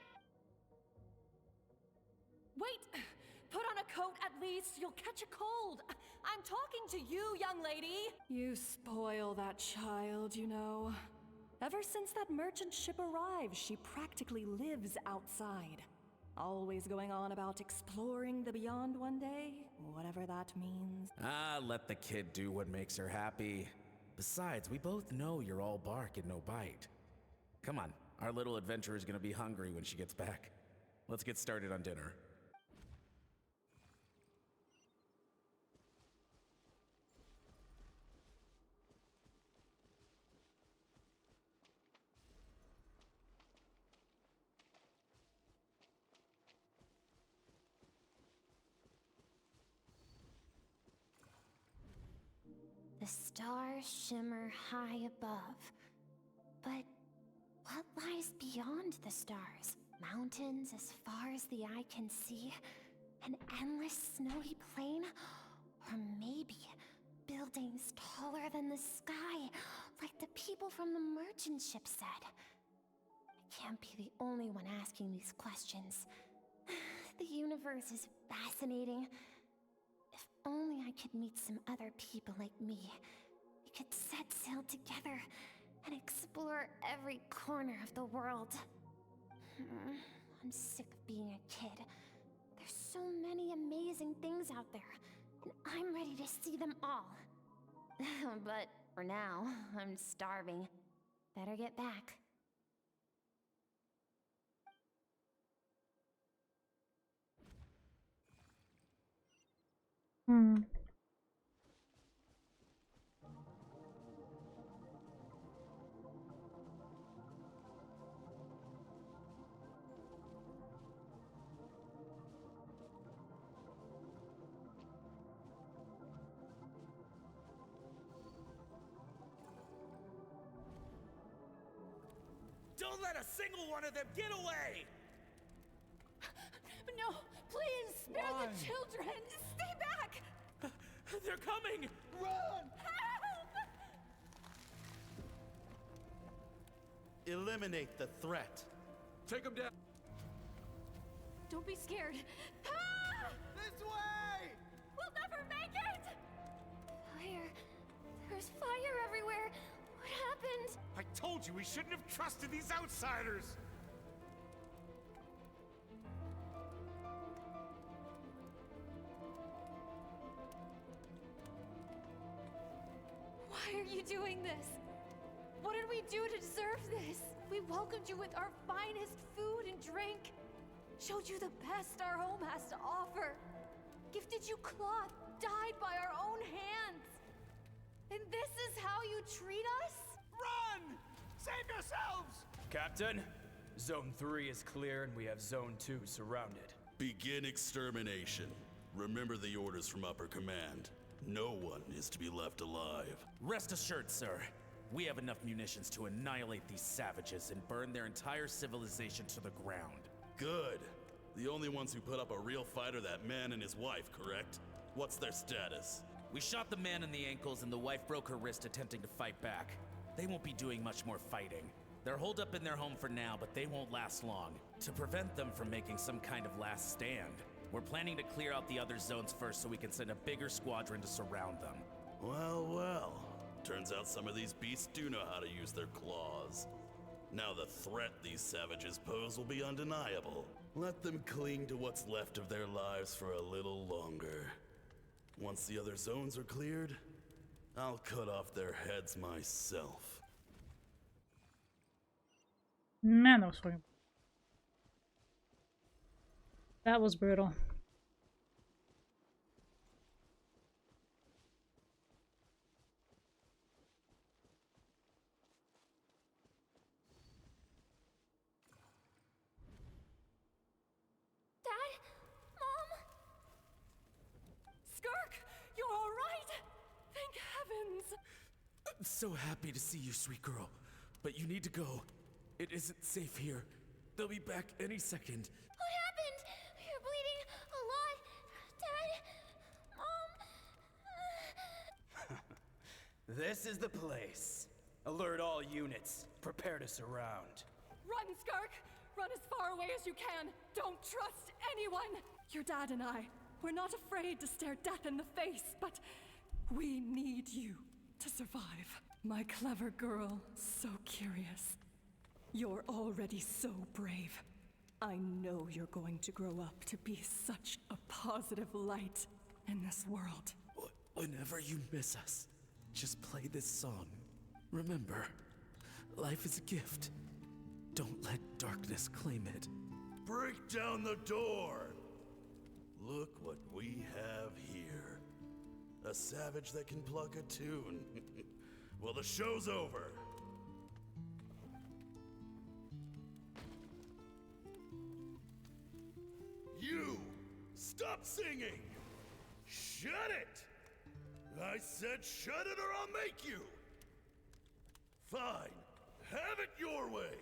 Wait! Put on a coat at least. You'll catch a cold. I'm talking to you, young lady. You spoil that child, you know. Ever since that merchant ship arrived, she practically lives outside. Always going on about exploring the beyond one day, whatever that means. Ah, let the kid do what makes her happy. Besides, we both know you're all bark and no bite. Come on, our little adventurer's gonna be hungry when she gets back. Let's get started on dinner. The stars shimmer high above. But what lies beyond the stars? Mountains as far as the eye can see? An endless snowy plain? Or maybe buildings taller than the sky, like the people from the merchant ship said? I can't be the only one asking these questions. The universe is fascinating. If only I could meet some other people like me. We could set sail together and explore every corner of the world. I'm sick of being a kid. There's so many amazing things out there, and I'm ready to see them all. But for now, I'm starving. Better get back. Don't let a single one of them get away! No, please, spare the children! Stay back! They're coming! Run! Help! Eliminate the threat. Take them down. Don't be scared. Ah! This way! We'll never make it! Fire. There's fire everywhere. What happened? I told you we shouldn't have trusted these outsiders! Why are you doing this? What did we do to deserve this? We welcomed you with our finest food and drink. Showed you the best our home has to offer. Gifted you cloth dyed by our own hands. And this is how you treat us? Run! Save yourselves! Captain, Zone 3 is clear and we have Zone 2 surrounded. Begin extermination. Remember the orders from upper command. No one is to be left alive. Rest assured, sir. We have enough munitions to annihilate these savages and burn their entire civilization to the ground. Good. The only ones who put up a real fight are that man and his wife, correct? What's their status? We shot the man in the ankles and the wife broke her wrist attempting to fight back. They won't be doing much more fighting. They're holed up in their home for now, but they won't last long. To prevent them from making some kind of last stand, we're planning to clear out the other zones first so we can send a bigger squadron to surround them. Well, well. Turns out some of these beasts do know how to use their claws. Now the threat these savages pose will be undeniable. Let them cling to what's left of their lives for a little longer. Once the other zones are cleared, I'll cut off their heads myself. Man, that was fucking... That was brutal. I'm so happy to see you, sweet girl. But you need to go. It isn't safe here. They'll be back any second. What happened? You're bleeding a lot. Dad? Mom? This is the place. Alert all units. Prepare to surround. Run, Skirk! Run as far away as you can! Don't trust anyone! Your dad and I, we're not afraid to stare death in the face, but we need you to survive. My clever girl, so curious. You're already so brave. I know you're going to grow up to be such a positive light in this world. Whenever you miss us, just play this song. Remember, life is a gift. Don't let darkness claim it. Break down the door! Look what we have here. A savage that can pluck a tune. Well, the show's over. You! Stop singing! Shut it! I said shut it or I'll make you! Fine. Have it your way!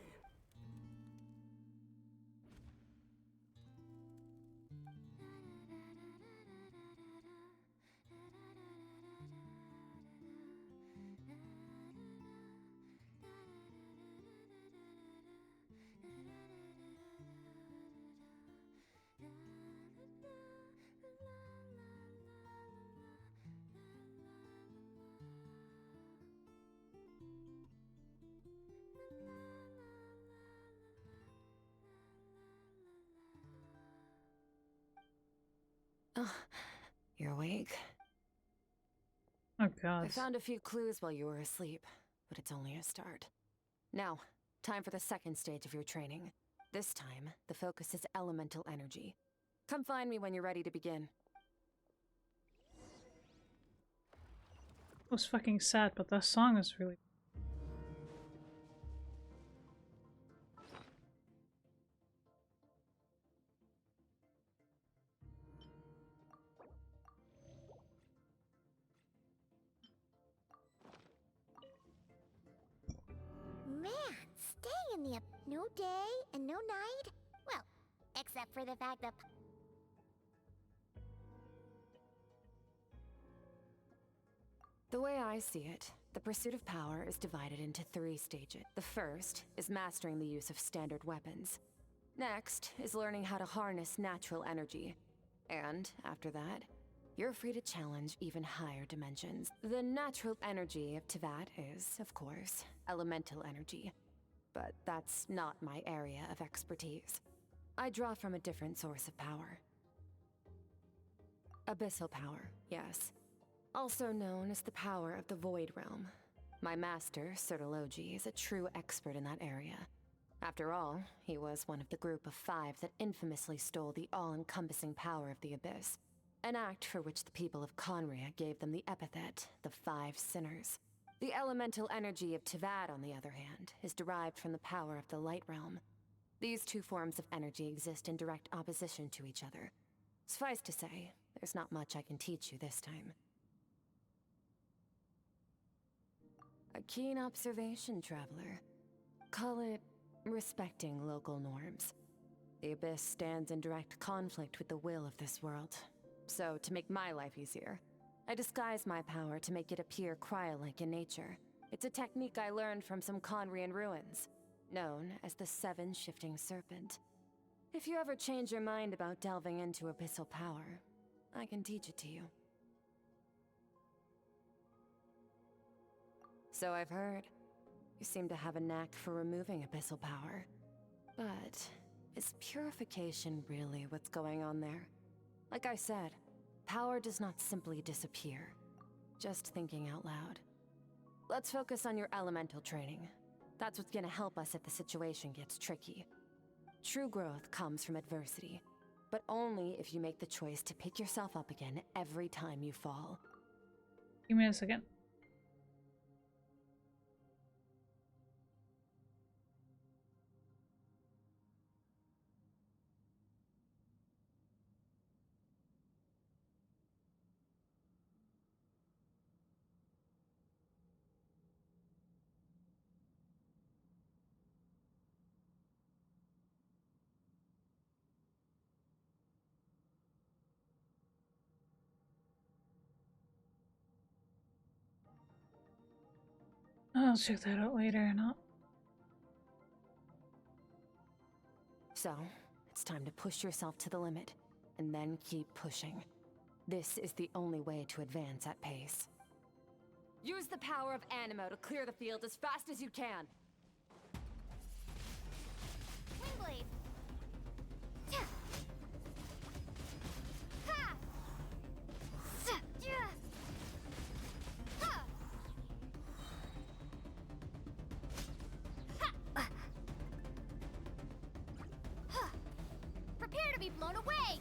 Oh, you're awake? Oh god. I found a few clues while you were asleep, but it's only a start. Now, time for the second stage of your training. This time, the focus is elemental energy. Come find me when you're ready to begin. It was fucking sad, but that song is really... Man, staying in the... No day and no night? Well, except for the fact that... The way I see it, the pursuit of power is divided into 3 stages. The first is mastering the use of standard weapons. Next is learning how to harness natural energy. And after that, you're free to challenge even higher dimensions. The natural energy of Teyvat is, of course, elemental energy. But that's not my area of expertise. I draw from a different source of power. Abyssal power, yes. Also known as the power of the Void Realm. My master, Sertologi, is a true expert in that area. After all, he was one of the group of 5 that infamously stole the all-encompassing power of the Abyss. An act for which the people of Conria gave them the epithet, the 5 Sinners. The elemental energy of Tivad, on the other hand, is derived from the power of the Light Realm. These two forms of energy exist in direct opposition to each other. Suffice to say, there's not much I can teach you this time. A keen observation, traveler. Call it respecting local norms. The Abyss stands in direct conflict with the will of this world. So, to make my life easier, I disguise my power to make it appear cryo-like in nature. It's a technique I learned from some Conrian ruins, known as the Seven Shifting Serpent. If you ever change your mind about delving into abyssal power, I can teach it to you. So I've heard. You seem to have a knack for removing abyssal power. But is purification really what's going on there? Like I said, power does not simply disappear. Just thinking out loud. Let's focus on your elemental training. That's what's gonna help us if the situation gets tricky. True growth comes from adversity, but only if you make the choice to pick yourself up again every time you fall. Give me a second. I'll check that out later, not. So, it's time to push yourself to the limit, and then keep pushing. This is the only way to advance at pace. Use the power of Animo to clear the field as fast as you can. Wingblade! Yeah. Ha! Yeah. Ha! Ha! Ha! Prepare to be blown away!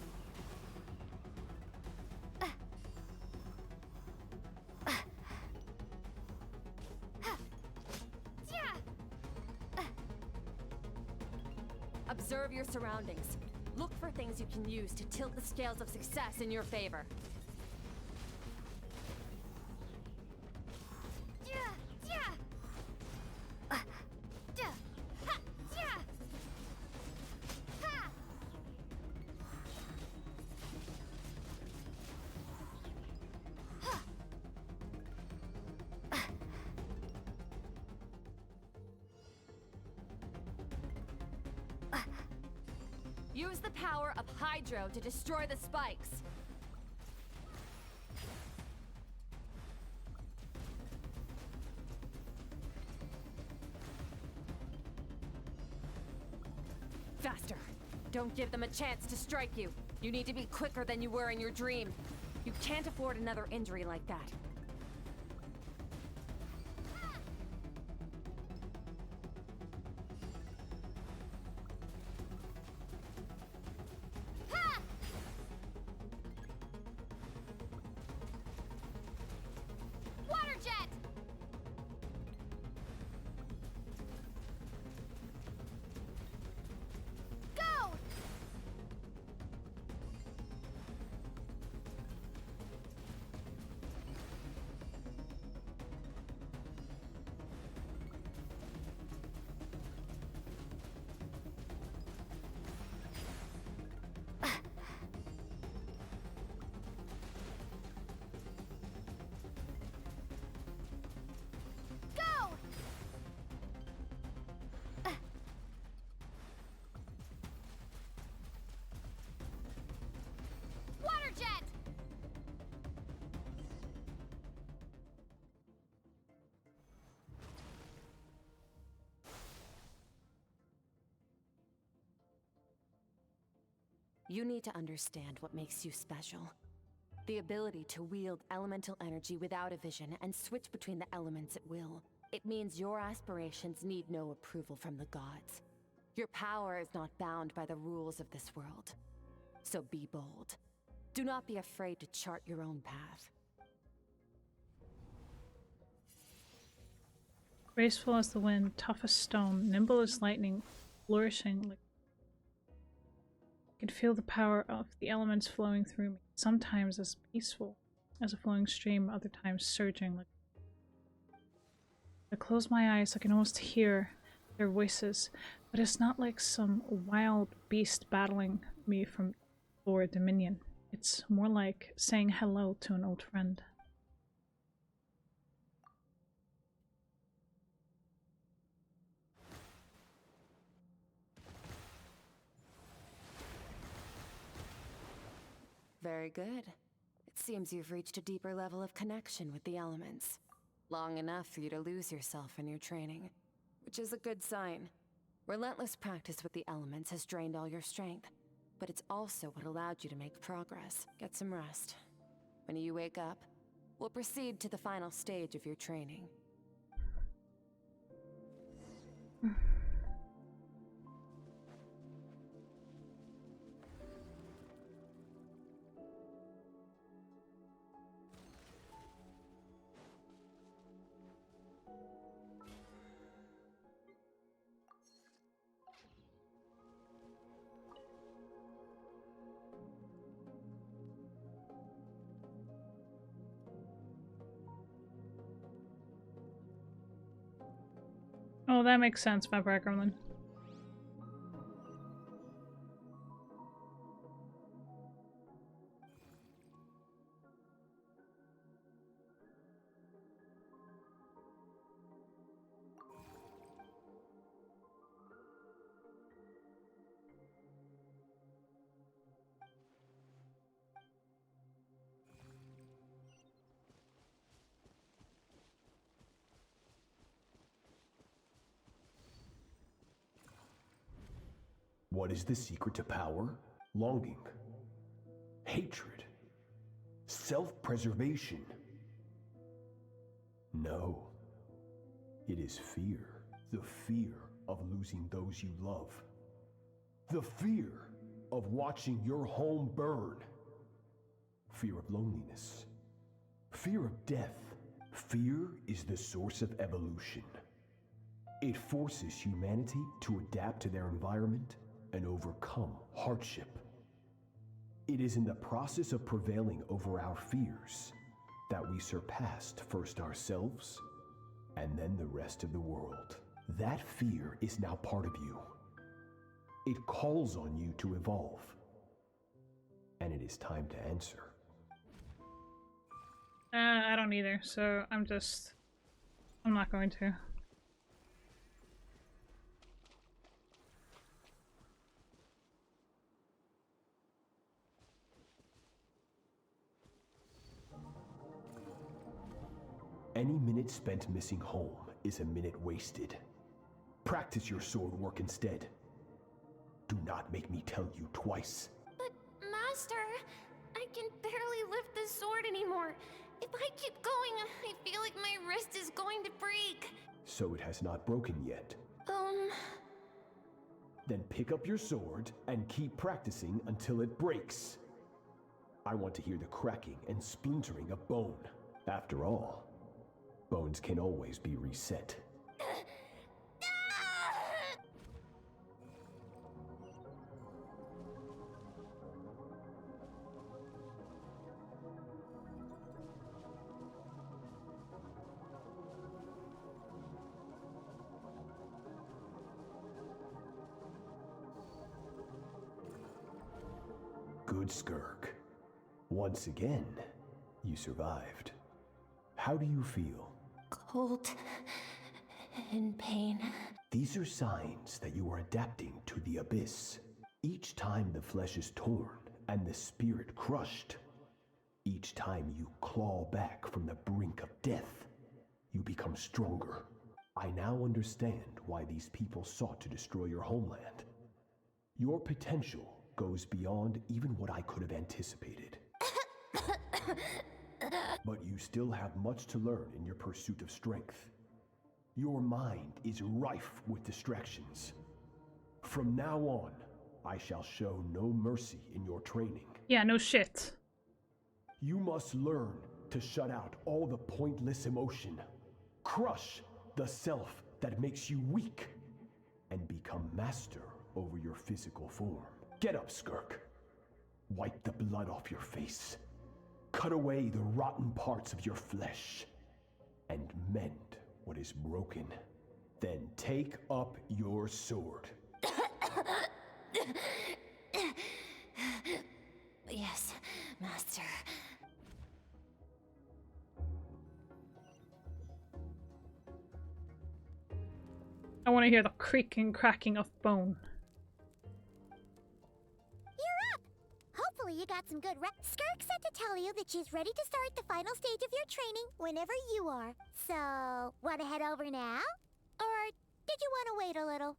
Observe your surroundings. Look for things you can use to tilt the scales of success in your favor. Use the power of Hydro to destroy the spikes. Faster. Don't give them a chance to strike you. You need to be quicker than you were in your dream. You can't afford another injury like that. You need to understand what makes you special. The ability to wield elemental energy without a vision and switch between the elements at will. It means your aspirations need no approval from the gods. Your power is not bound by the rules of this world. So be bold. Do not be afraid to chart your own path. Graceful as the wind, tough as stone, nimble as lightning, flourishing like... I can feel the power of the elements flowing through me, sometimes as peaceful as a flowing stream, other times surging like... I close my eyes, I can almost hear their voices, but it's not like some wild beast battling me from for dominion. It's more like saying hello to an old friend. Very good. It seems you've reached a deeper level of connection with the elements. Long enough for you to lose yourself in your training, which is a good sign. Relentless practice with the elements has drained all your strength, but it's also what allowed you to make progress. Get some rest. When you wake up, we'll proceed to the final stage of your training. Oh, that makes sense, Vampire Gremlin. What is the secret to power? Longing, hatred, self-preservation. No, it is fear. The fear of losing those you love. The fear of watching your home burn. Fear of loneliness. Fear of death. Fear is the source of evolution. It forces humanity to adapt to their environment and overcome hardship. It is in the process of prevailing over our fears that we surpassed first ourselves and then the rest of the world. That fear is now part of you. It calls on you to evolve. And it is time to answer. I don't either, so I'm not going to. Any minute spent missing home is a minute wasted. Practice your sword work instead. Do not make me tell you twice. But, Master, I can barely lift the sword anymore. If I keep going, I feel like my wrist is going to break. So it has not broken yet. Then pick up your sword and keep practicing until it breaks. I want to hear the cracking and splintering of bone. After all, bones can always be reset. Good, Skirk. Once again, you survived. How do you feel? Cold and pain. These are signs that you are adapting to the abyss. Each time the flesh is torn and the spirit crushed, each time you claw back from the brink of death, you become stronger. I now understand why these people sought to destroy your homeland. Your potential goes beyond even what I could have anticipated. But you still have much to learn in your pursuit of strength. Your mind is rife with distractions. From now on, I shall show no mercy in your training. Yeah, no shit. You must learn to shut out all the pointless emotion. Crush the self that makes you weak, and become master over your physical form. Get up, Skirk. Wipe the blood off your face. Cut away the rotten parts of your flesh. And mend what is broken. Then take up your sword. Yes, Master. I want to hear the creaking, cracking of bone. You're up! Hopefully you got some good Skirk said to tell you that she's ready to start the final stage of your training whenever you are. So, want to head over now? Or did you want to wait a little?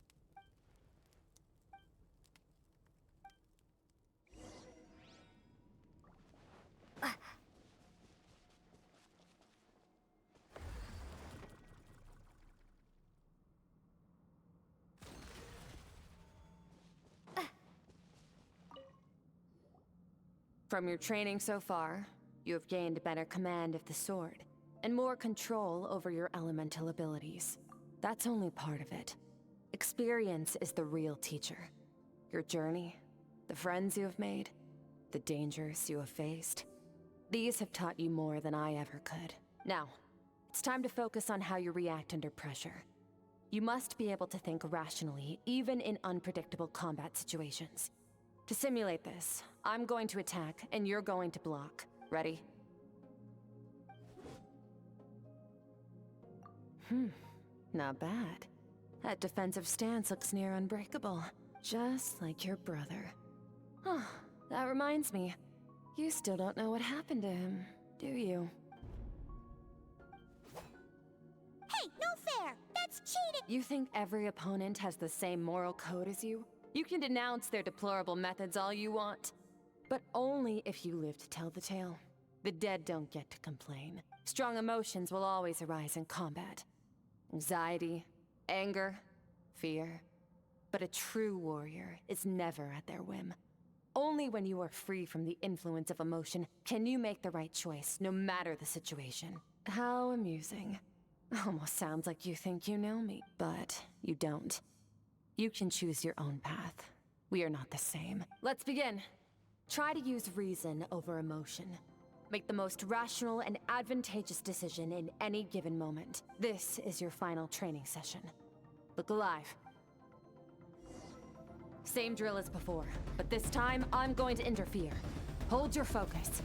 From your training so far, you have gained better command of the sword, and more control over your elemental abilities. That's only part of it. Experience is the real teacher. Your journey, the friends you have made, the dangers you have faced. These have taught you more than I ever could. Now, it's time to focus on how you react under pressure. You must be able to think rationally, even in unpredictable combat situations. To simulate this, I'm going to attack, and you're going to block. Ready? Not bad. That defensive stance looks near unbreakable. Just like your brother. Oh, that reminds me. You still don't know what happened to him, do you? Hey, no fair! That's cheating! You think every opponent has the same moral code as you? You can denounce their deplorable methods all you want, but only if you live to tell the tale. The dead don't get to complain. Strong emotions will always arise in combat. Anxiety, anger, fear. But a true warrior is never at their whim. Only when you are free from the influence of emotion can you make the right choice, no matter the situation. How amusing. Almost sounds like you think you know me, but you don't. You can choose your own path. We are not the same. Let's begin. Try to use reason over emotion. Make the most rational and advantageous decision in any given moment. This is your final training session. Look alive. Same drill as before, but this time I'm going to interfere. Hold your focus.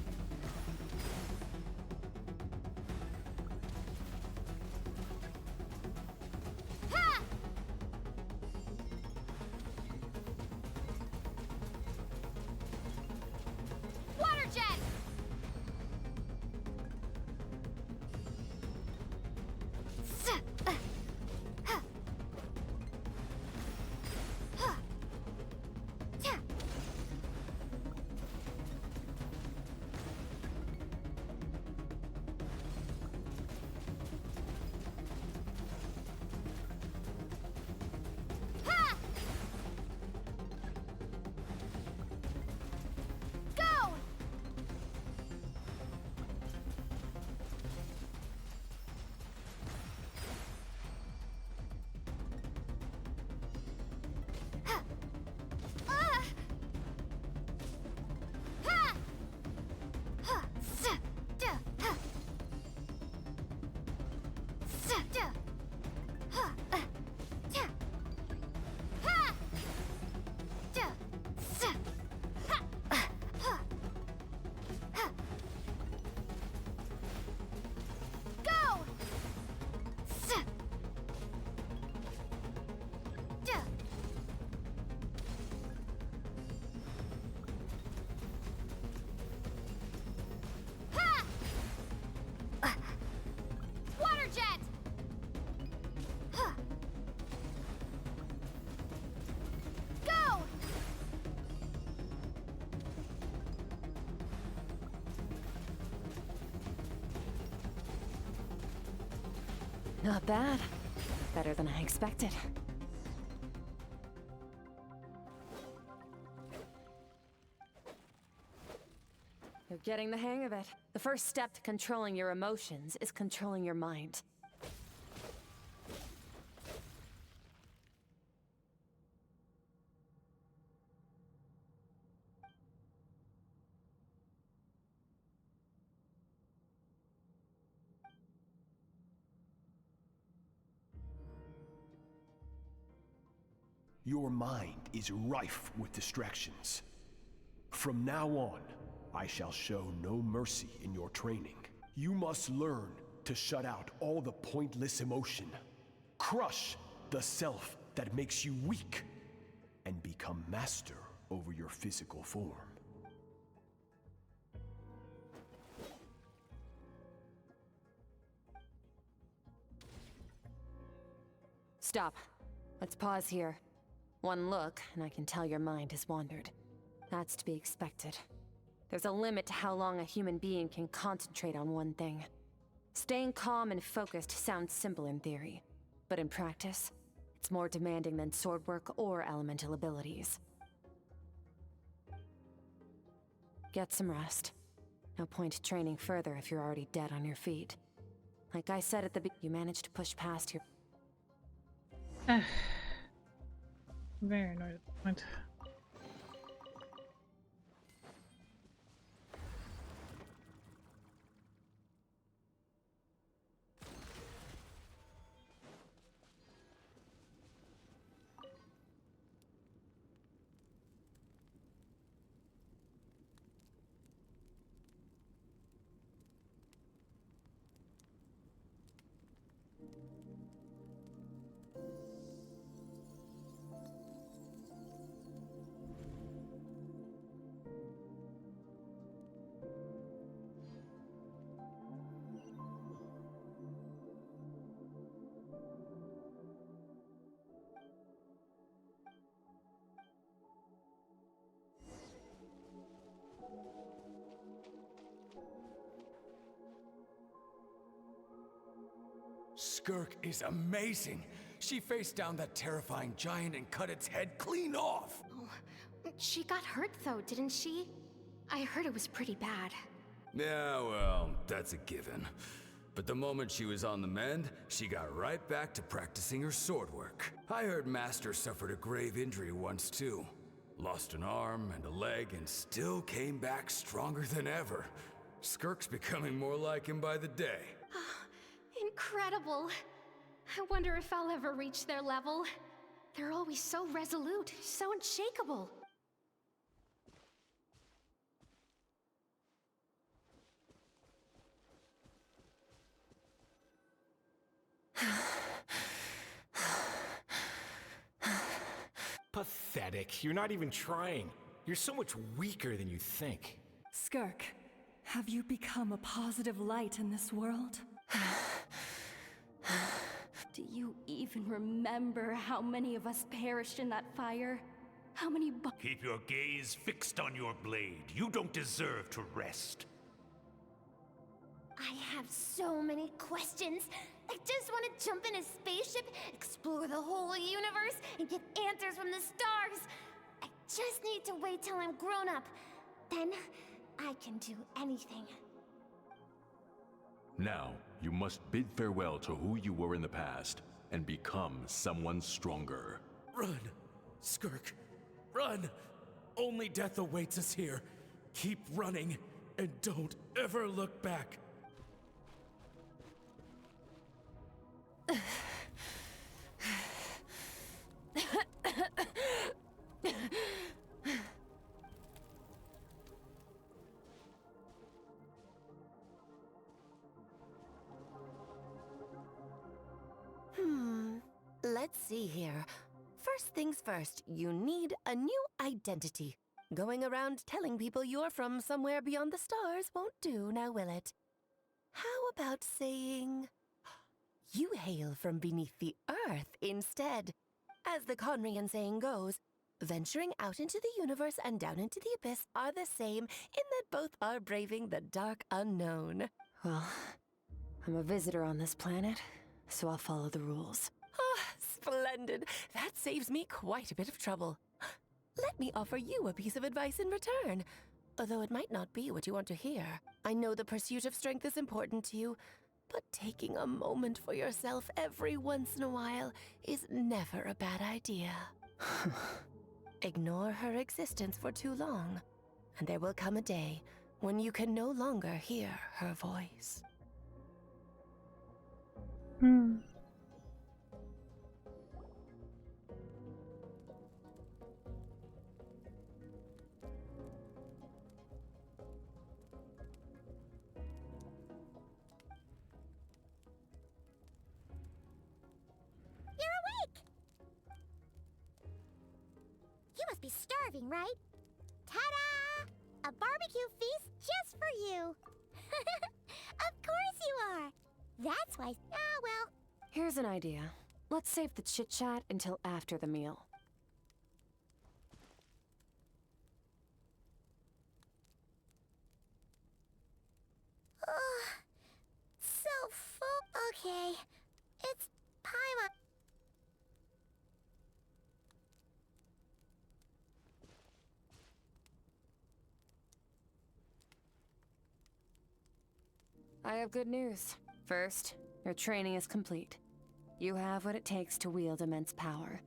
Not bad. Better than I expected. You're getting the hang of it. The first step to controlling your emotions is controlling your mind. Your mind is rife with distractions. From now on, I shall show no mercy in your training. You must learn to shut out all the pointless emotion. Crush the self that makes you weak, and become master over your physical form. Stop. Let's pause here. One look, and I can tell your mind has wandered. That's to be expected. There's a limit to how long a human being can concentrate on one thing. Staying calm and focused sounds simple in theory, but in practice, it's more demanding than sword work or elemental abilities. Get some rest. No point training further if you're already dead on your feet. Like I said at the you managed to push past your... Very annoyed at the point. Skirk is amazing. She faced down that terrifying giant and cut its head clean off. Oh, she got hurt though, didn't she? I heard it was pretty bad. Yeah, well, that's a given. But the moment she was on the mend, she got right back to practicing her sword work. I heard Master suffered a grave injury once too. Lost an arm and a leg and still came back stronger than ever. Skirk's becoming more like him by the day. Incredible. I wonder if I'll ever reach their level. They're always so resolute, so unshakable. Pathetic. You're not even trying. You're so much weaker than you think. Skirk, have you become a positive light in this world? Do you even remember how many of us perished in that fire? How many Keep your gaze fixed on your blade. You don't deserve to rest. I have so many questions. I just want to jump in a spaceship, explore the whole universe, and get answers from the stars. I just need to wait till I'm grown up. Then, I can do anything. Now, you must bid farewell to who you were in the past, and become someone stronger. Run! Skirk! Run! Only death awaits us here. Keep running, and don't ever look back. Let's see here. First things first, you need a new identity. Going around telling people you're from somewhere beyond the stars won't do, now will it? How about saying you hail from beneath the earth instead? As the Conrian saying goes, venturing out into the universe and down into the abyss are the same in that both are braving the dark unknown. Well, I'm a visitor on this planet, so I'll follow the rules. Ah, splendid. That saves me quite a bit of trouble. Let me offer you a piece of advice in return, although it might not be what you want to hear. I know the pursuit of strength is important to you, but taking a moment for yourself every once in a while is never a bad idea. Ignore her existence for too long, and there will come a day when you can no longer hear her voice. You must be starving, right? Ta-da! A barbecue feast just for you! Of course you are! That's why... Ah, well... Here's an idea. Let's save the chit-chat until after the meal. So full... Okay. It's Paimon. I have good news. First, your training is complete. You have what it takes to wield immense power.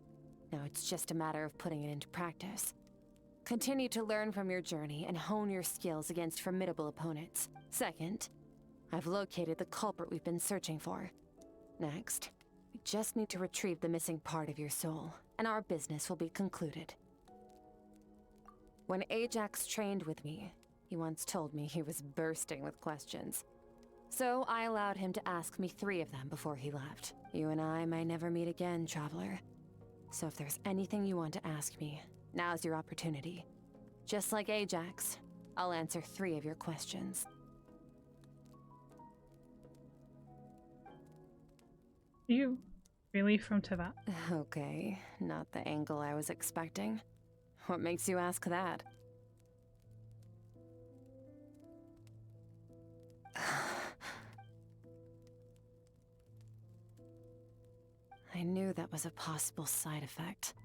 Now it's just a matter of putting it into practice. Continue to learn from your journey and hone your skills against formidable opponents. Second, I've located the culprit we've been searching for. Next, we just need to retrieve the missing part of your soul, and our business will be concluded. When Ajax trained with me, he once told me he was bursting with questions. So I allowed him to ask me 3 of them before he left. You and I may never meet again, Traveler. So if there's anything you want to ask me, now's your opportunity. Just like Ajax, I'll answer 3 of your questions. You really from Teyvat? Okay, not the angle I was expecting. What makes you ask that? I knew that was a possible side effect.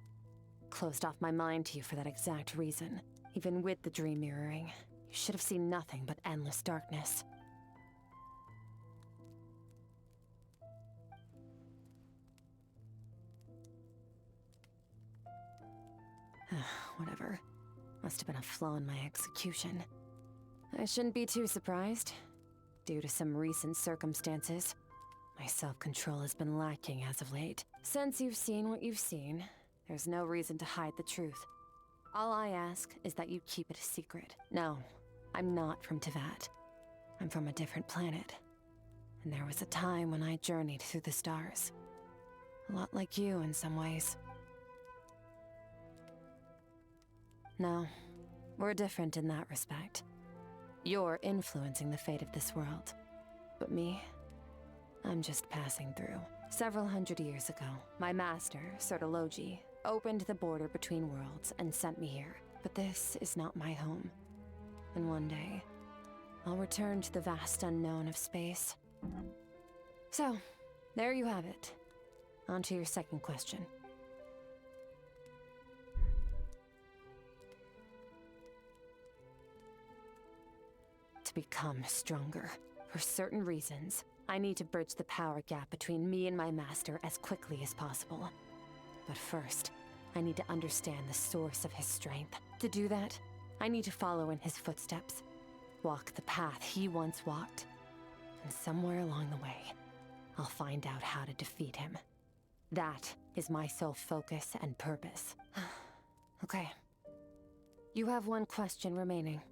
Closed off my mind to you for that exact reason. Even with the dream mirroring, you should have seen nothing but endless darkness. Whatever. Must have been a flaw in my execution. I shouldn't be too surprised. Due to some recent circumstances, my self-control has been lacking as of late. Since you've seen what you've seen, there's no reason to hide the truth. All I ask is that you keep it a secret. No, I'm not from Teyvat. I'm from a different planet. And there was a time when I journeyed through the stars. A lot like you in some ways. No, we're different in that respect. You're influencing the fate of this world. But me, I'm just passing through. Several hundred years ago, my master, Sertologi, opened the border between worlds and sent me here. But this is not my home. And one day, I'll return to the vast unknown of space. So, there you have it. On to your second question. To become stronger, for certain reasons, I need to bridge the power gap between me and my master as quickly as possible. But first, I need to understand the source of his strength. To do that, I need to follow in his footsteps, walk the path he once walked, and somewhere along the way, I'll find out how to defeat him. That is my sole focus and purpose. Okay. You have one question remaining.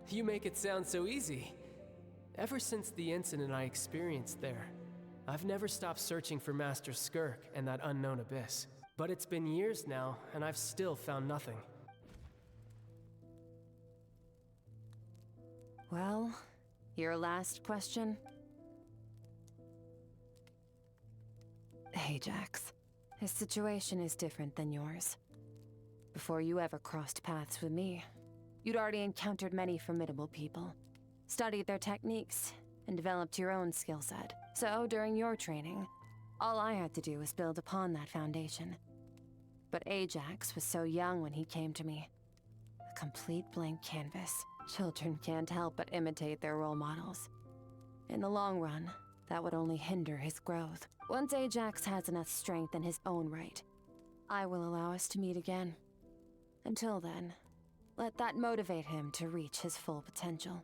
You make it sound so easy. Ever since the incident I experienced there, I've never stopped searching for Master Skirk and that unknown abyss. But it's been years now, and I've still found nothing. Well, your last question? Ajax, his situation is different than yours. Before you ever crossed paths with me, you'd already encountered many formidable people, studied their techniques, and developed your own skill set. So, during your training, all I had to do was build upon that foundation. But Ajax was so young when he came to me. A complete blank canvas. Children can't help but imitate their role models. In the long run, that would only hinder his growth. Once Ajax has enough strength in his own right, I will allow us to meet again. Until then, let that motivate him to reach his full potential.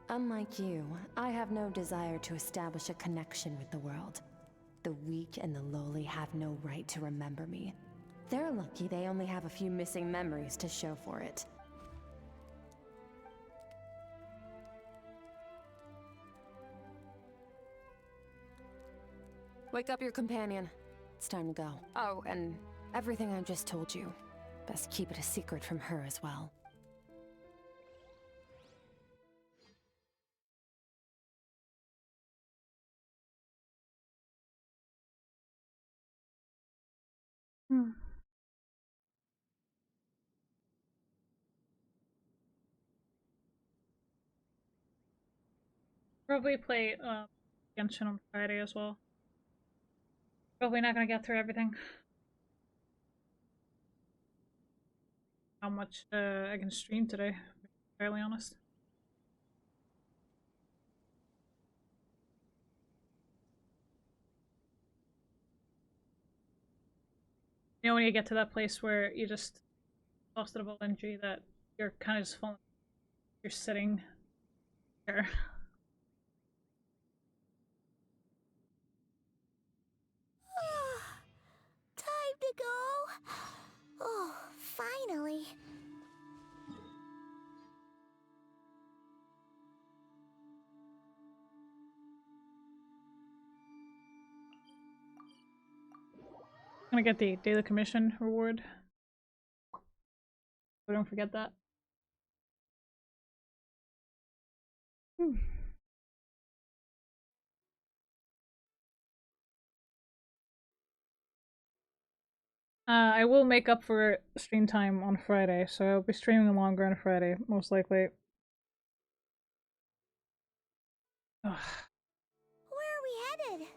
Unlike you, I have no desire to establish a connection with the world. The weak and the lowly have no right to remember me. They're lucky they only have a few missing memories to show for it. Wake up your companion. It's time to go. Oh, and everything I just told you. Best keep it a secret from her as well. Probably play Genshin on Friday as well. Probably not gonna get through everything. How much I can stream today, to be fairly honest. You know when you get to that place where you just exhausted of all energy that you're kind of just falling, you're sitting there. Time to go. Oh, finally. I'm gonna get the daily commission reward. So don't forget that. I will make up for stream time on Friday, so I'll be streaming longer on Friday, most likely. Ugh. Where are we headed?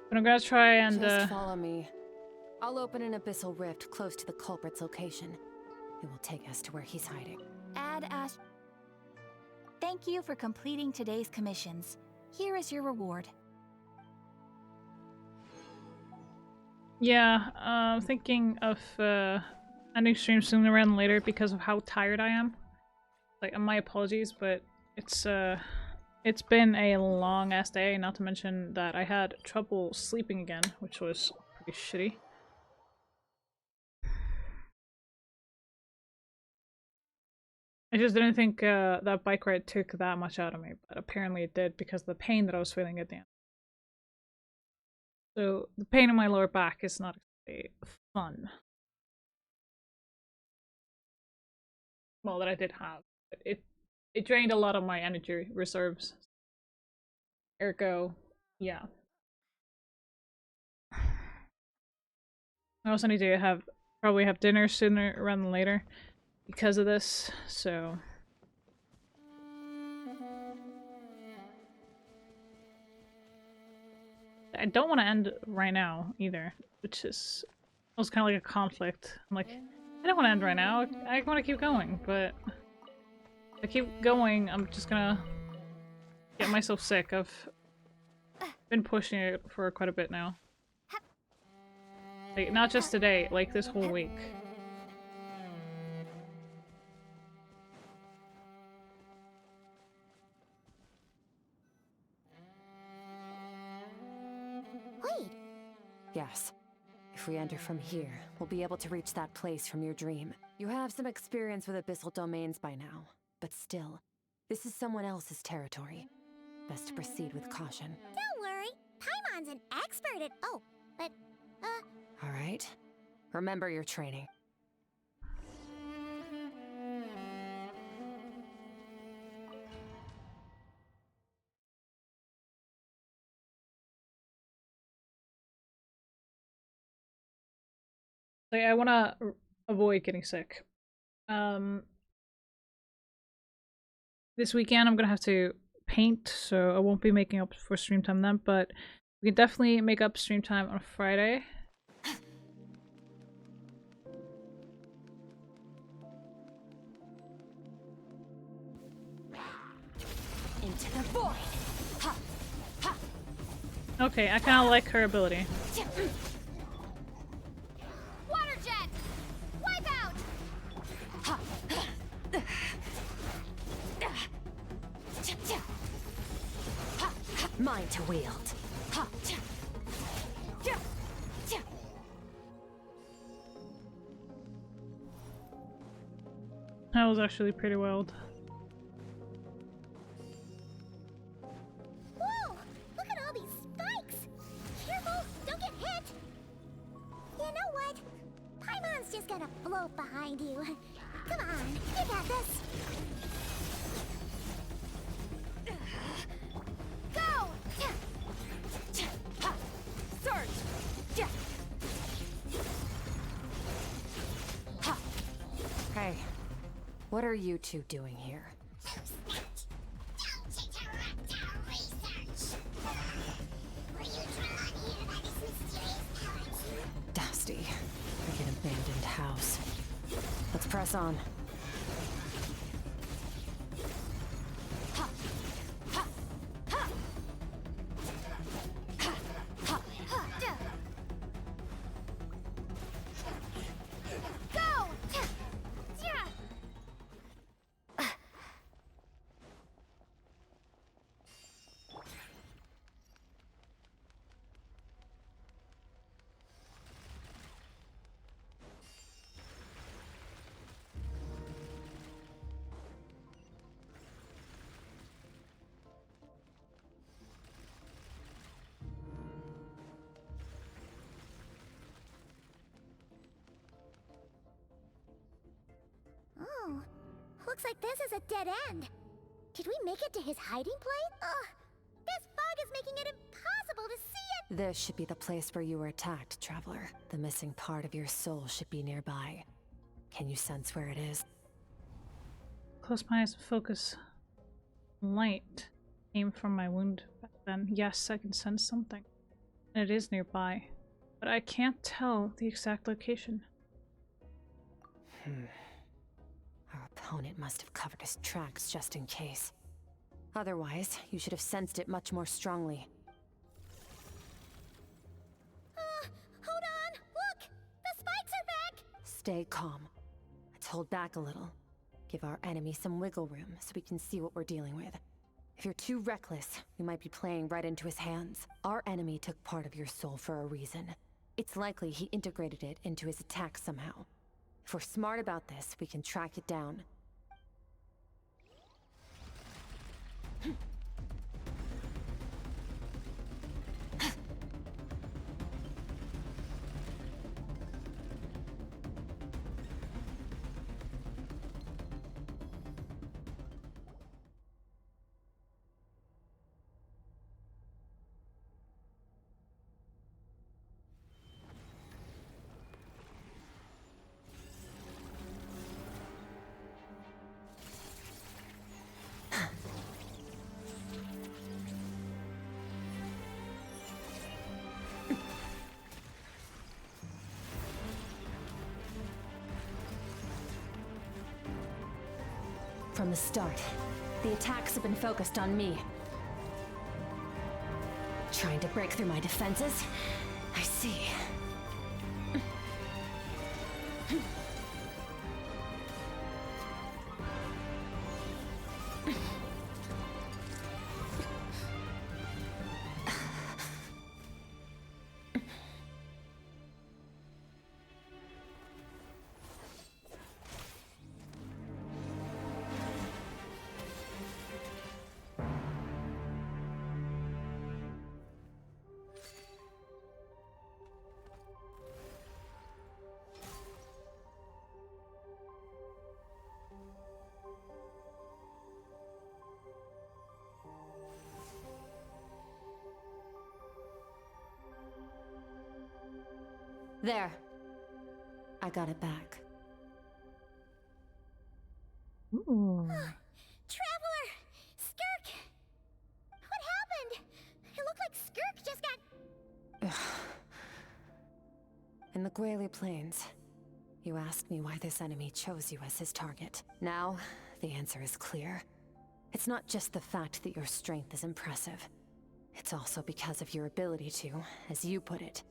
But I'm gonna try and Just follow me. I'll open an abyssal rift close to the culprit's location. It will take us to where he's hiding. Ad Ash. Thank you for completing today's commissions. Here is your reward. yeah, thinking of ending stream sooner rather than later because of how tired I am. Like, my apologies, but it's been a long ass day, not to mention that I had trouble sleeping again, which was pretty shitty. I just didn't think that bike ride took that much out of me, but apparently it did because of the pain that I was feeling at the end. So the pain in my lower back is not exactly fun. Well, that I did have. But it drained a lot of my energy reserves. Ergo, yeah. I also need to probably have dinner sooner rather than later because of this, so... I don't want to end right now, either, which is... It was kind of like a conflict. I'm like, I don't want to end right now, I want to keep going, but... If I keep going, I'm just gonna get myself sick. I've been pushing it for quite a bit now. Like, not just today, like this whole week. Wait. Yes. If we enter from here, we'll be able to reach that place from your dream. You have some experience with abyssal domains by now, but still, this is someone else's territory. Best to proceed with caution. Don't worry. Paimon's an expert at... Oh, but, All right. Remember your training. Like, I want to avoid getting sick. This weekend I'm gonna have to paint, so I won't be making up for stream time then, but we can definitely make up stream time on Friday. Into the void! Ha! Ha! Okay, I kind of like her ability. Water jet! Wipe out! Ha! Mine to wield. Ha! That was actually pretty wild. Whoa! Look at all these spikes! one's just gonna float behind you. Come on, you got this. Go! Surge! Hey, what are you two doing here? Dusty, like an abandoned house. Let's press on. Oh, looks like this is a dead end. Did we make it to his hiding place? Ugh, this fog is making it impossible to see it. This should be the place where you were attacked, Traveler. The missing part of your soul should be nearby. Can you sense where it is? Close my eyes and focus. Light came from my wound back then. Yes, I can sense something. And it is nearby. But I can't tell the exact location. Our opponent must have covered his tracks just in case. Otherwise, you should have sensed it much more strongly. Hold on! Look! The spikes are back! Stay calm. Let's hold back a little. Give our enemy some wiggle room so we can see what we're dealing with. If you're too reckless, we might be playing right into his hands. Our enemy took part of your soul for a reason. It's likely he integrated it into his attack somehow. If we're smart about this, we can track it down. From the start, the attacks have been focused on me. Trying to break through my defenses? I see. There. I got it back. Ooh. Traveler! Skirk! What happened? It looked like Skirk just got... In the Guili Plains, you asked me why this enemy chose you as his target. Now, the answer is clear. It's not just the fact that your strength is impressive. It's also because of your ability to, as you put it,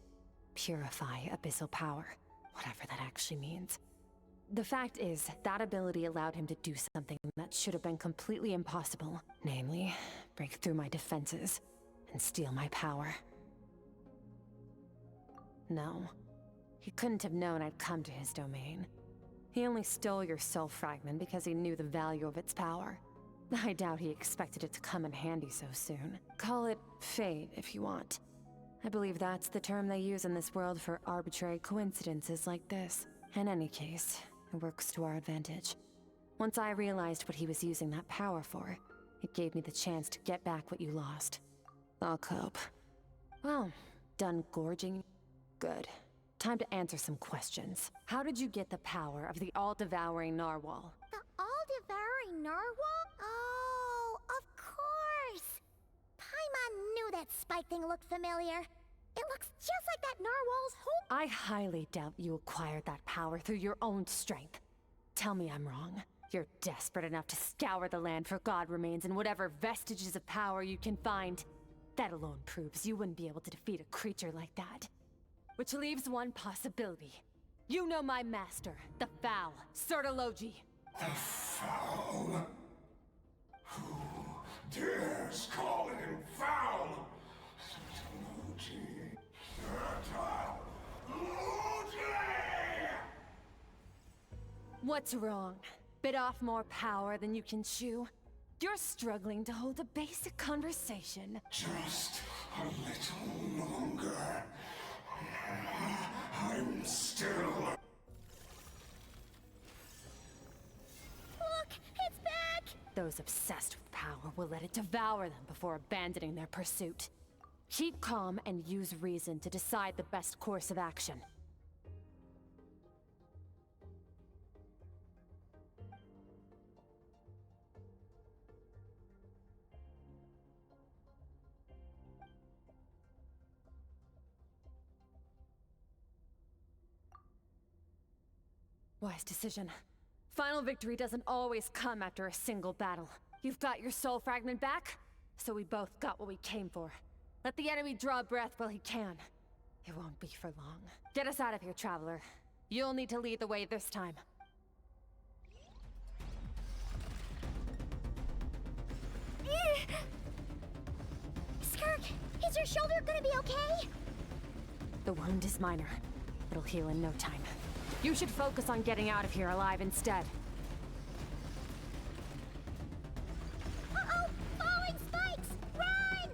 purify abyssal power, whatever that actually means. The fact is, that ability allowed him to do something that should have been completely impossible. Namely, break through my defenses and steal my power. No, he couldn't have known I'd come to his domain. He only stole your soul fragment because he knew the value of its power. I doubt he expected it to come in handy so soon. Call it fate if you want. I believe that's the term they use in this world for arbitrary coincidences like this. In any case, it works to our advantage. Once I realized what he was using that power for, it gave me the chance to get back what you lost. I'll cope. Well, done gorging? Good. Time to answer some questions. How did you get the power of the all-devouring narwhal? The all-devouring narwhal? Oh, of course! Paimon knew that spike thing looked familiar. It looks just like that narwhal's whole— I highly doubt you acquired that power through your own strength. Tell me I'm wrong. You're desperate enough to scour the land for god remains and whatever vestiges of power you can find. That alone proves you wouldn't be able to defeat a creature like that. Which leaves one possibility. You know my master, the Foul, Sertologi. The Foul? Who dares call him Foul? Sertologi. What's wrong? Bit off more power than you can chew? You're struggling to hold a basic conversation. Just a little longer. I'm still... Look! It's back! Those obsessed with power will let it devour them before abandoning their pursuit. Keep calm and use reason to decide the best course of action. Wise decision. Final victory doesn't always come after a single battle. You've got your soul fragment back, so we both got what we came for. Let the enemy draw breath while he can. It won't be for long. Get us out of here, Traveler. You'll need to lead the way this time. Skirk, is your shoulder gonna be okay? The wound is minor. It'll heal in no time. You should focus on getting out of here alive instead. Uh-oh! Falling spikes! Run!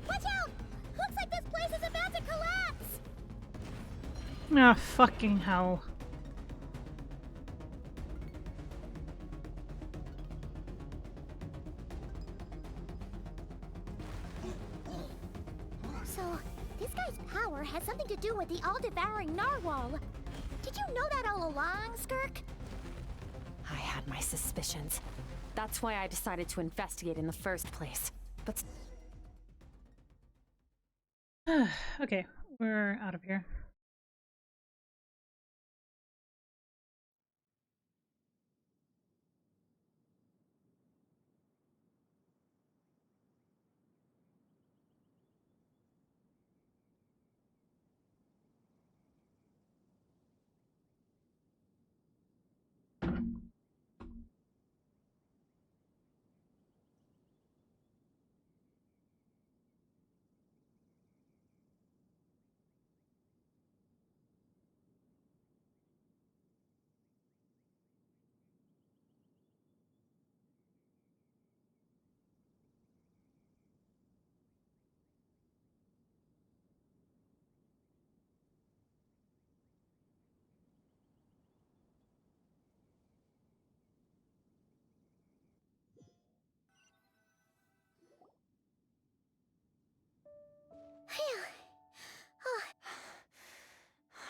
Watch out! Looks like this place is about to collapse! Ah, fucking hell. So, this guy's power has something to do with the all-devouring narwhal. Did you know that all along, Skirk? I had my suspicions. That's why I decided to investigate in the first place. But... Okay, we're out of here.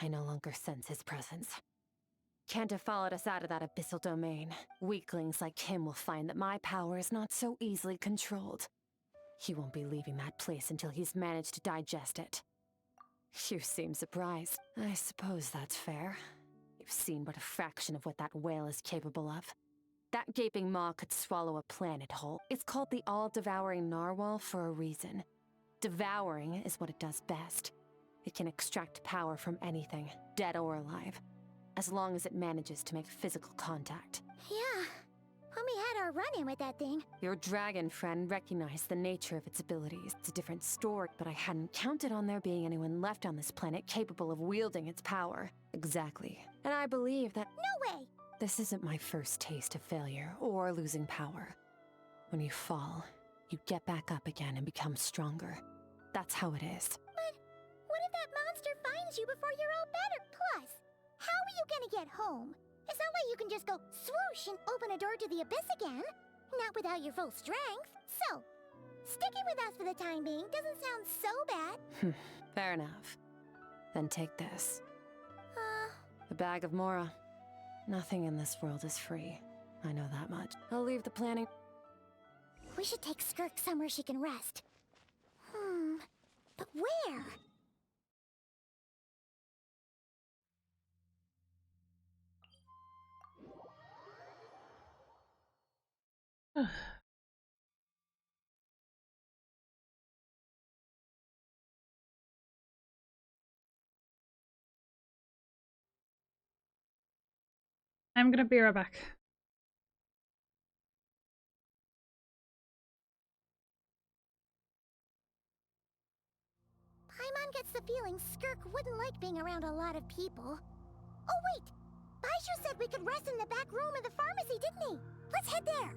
I no longer sense his presence. Can't have followed us out of that abyssal domain. Weaklings like him will find that my power is not so easily controlled. He won't be leaving that place until he's managed to digest it. You seem surprised. I suppose that's fair. You've seen but a fraction of what that whale is capable of. That gaping maw could swallow a planet whole. It's called the all-devouring narwhal for a reason. Devouring is what it does best. It can extract power from anything, dead or alive, as long as it manages to make physical contact. Yeah. When we had our run-in with that thing. Your dragon friend recognized the nature of its abilities. It's a different story, but I hadn't counted on there being anyone left on this planet capable of wielding its power. Exactly. And I believe that— No way! This isn't my first taste of failure or losing power. When you fall, you get back up again and become stronger. That's how it is. But what if that monster finds you before you're all better? Plus, how are you gonna get home? It's not like you can just go swoosh and open a door to the abyss again. Not without your full strength. So, sticking with us for the time being doesn't sound so bad. Fair enough. Then take this. The bag of Mora. Nothing in this world is free. I know that much. I'll leave the planning. We should take Skirk somewhere she can rest. But where? I'm gonna be right back. Paimon gets the feeling Skirk wouldn't like being around a lot of people. Oh wait! Baizhu said we could rest in the back room of the pharmacy, didn't he? Let's head there!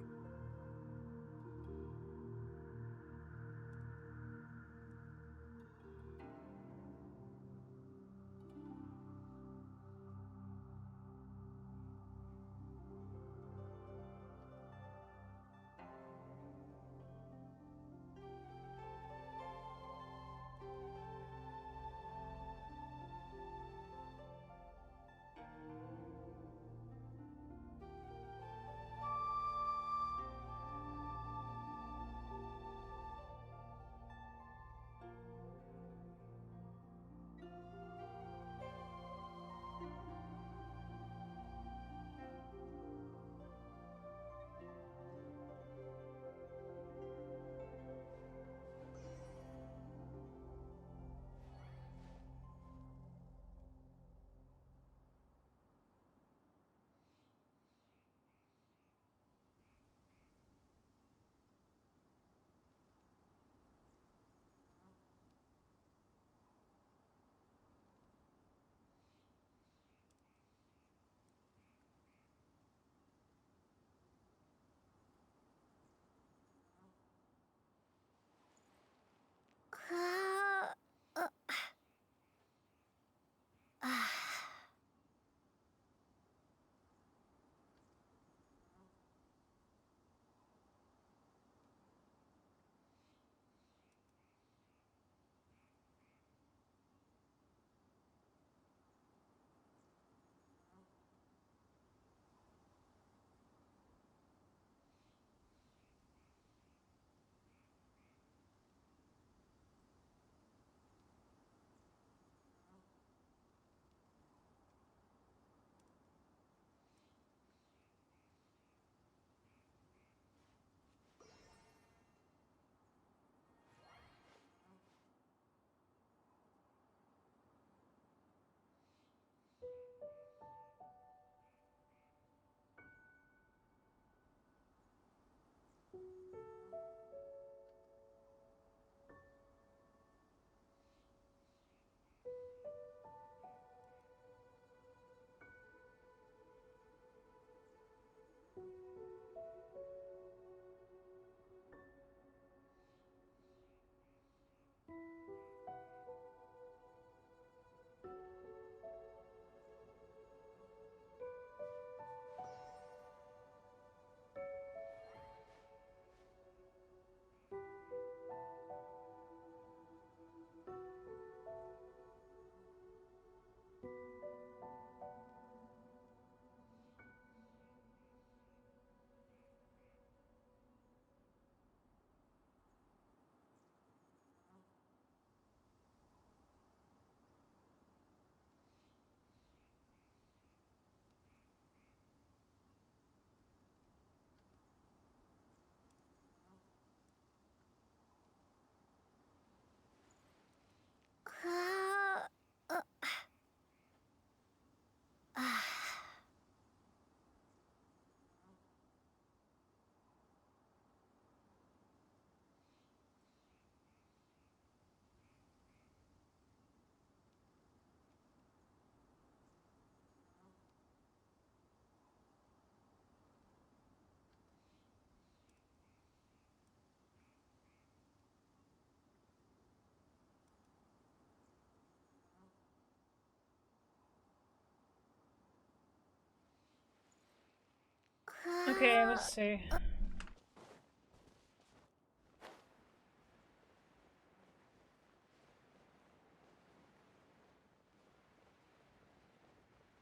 Okay, let's see.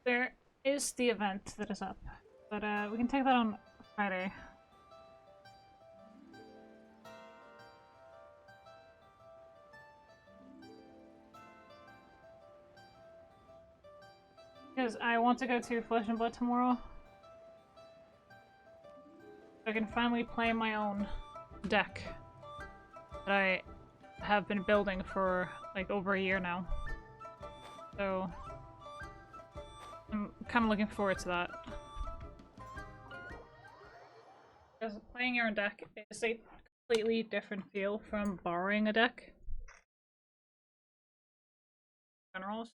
There is the event that is up, but we can take that on Friday. Because I want to go to Flesh and Blood tomorrow. So I can finally play my own deck that I have been building for like over a year now. So I'm kind of looking forward to that. Because playing your own deck is a completely different feel from borrowing a deck. Generals.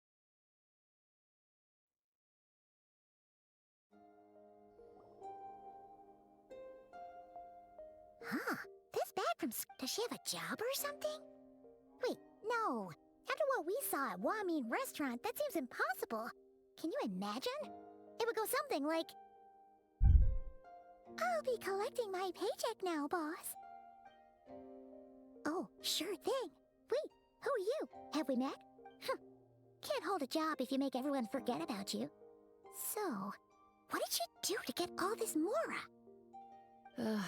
Huh. This bag from does she have a job or something? Wait, no. After what we saw at Wamin Restaurant, that seems impossible. Can you imagine? It would go something like, I'll be collecting my paycheck now, boss. Oh, sure thing. Wait, who are you? Have we met? Can't hold a job if you make everyone forget about you. So, what did you do to get all this Mora?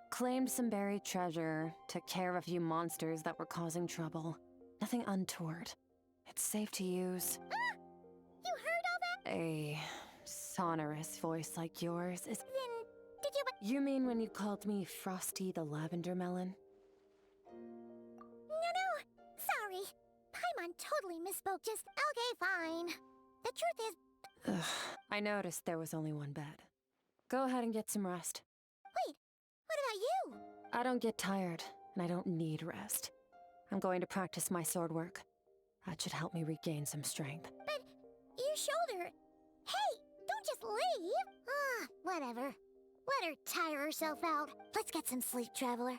Claimed some buried treasure, took care of a few monsters that were causing trouble. Nothing untoward. It's safe to use. You heard all that? A sonorous voice like yours is... Then, did you... You mean when you called me Frosty the Lavender Melon? No. Sorry. Paimon totally misspoke. Just, okay, fine. The truth is... I noticed there was only one bed. Go ahead and get some rest. Wait, what about you? I don't get tired, and I don't need rest. I'm going to practice my sword work. That should help me regain some strength. But your shoulder... Hey, don't just leave! Whatever. Let her tire herself out. Let's get some sleep, Traveler.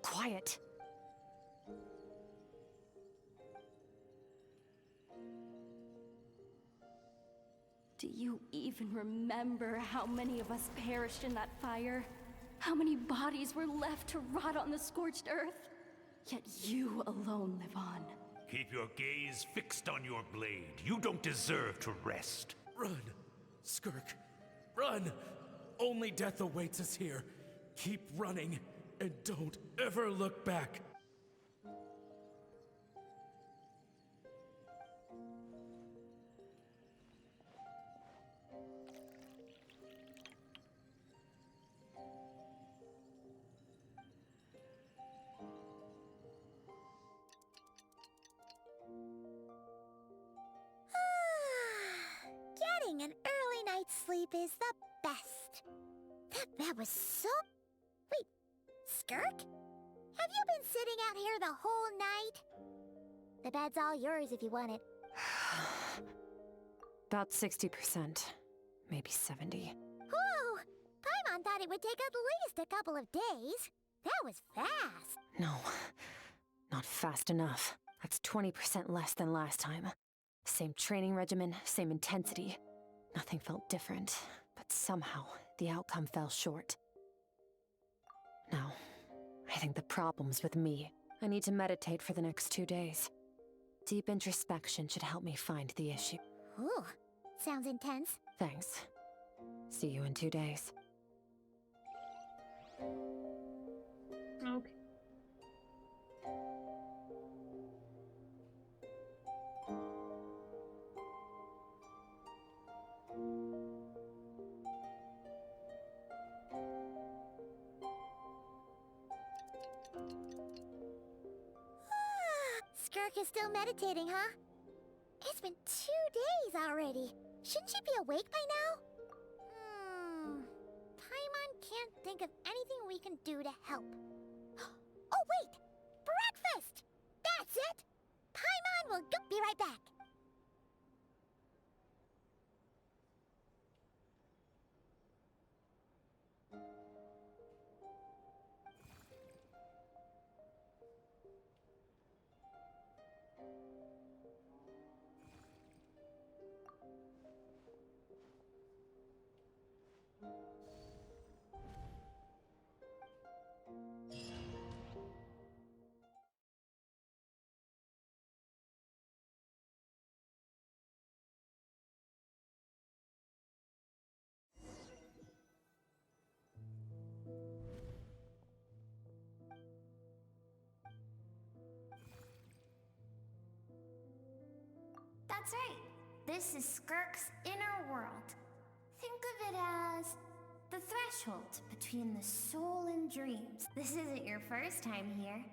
Quiet. Do you even remember how many of us perished in that fire? How many bodies were left to rot on the scorched earth? Yet you alone live on. Keep your gaze fixed on your blade. You don't deserve to rest. Run, Skirk. Run! Only death awaits us here. Keep running, and don't ever look back. Getting an early night's sleep is the best. That was so... Wait, Skirk? Have you been sitting out here the whole night? The bed's all yours if you want it. About 60%. Maybe 70. Whoa! Paimon thought it would take at least a couple of days. That was fast. No, not fast enough. That's 20% less than last time. Same training regimen, same intensity. Nothing felt different, but somehow the outcome fell short. Now, I think the problem's with me. I need to meditate for the next 2 days. Deep introspection should help me find the issue. Ooh, sounds intense. Thanks. See you in 2 days. Okay. Skirk is still meditating, huh? It's been 2 days already. Shouldn't she be awake by now? can't think of anything we can do to help. Oh, wait! Breakfast! That's it! Paimon will be right back. That's right. This is Skirk's inner world. Think of it as the threshold between the soul and dreams. This isn't your first time here,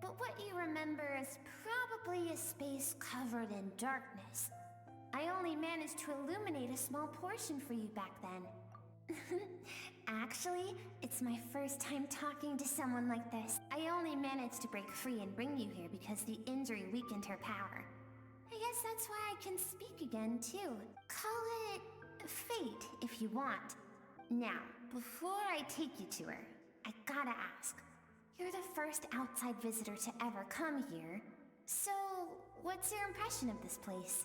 but what you remember is probably a space covered in darkness. I only managed to illuminate a small portion for you back then. Actually, it's my first time talking to someone like this. I only managed to break free and bring you here because the injury weakened her power. I guess that's why I can speak again, too. Call it fate, if you want. Now, before I take you to her, I gotta ask. You're the first outside visitor to ever come here, so what's your impression of this place?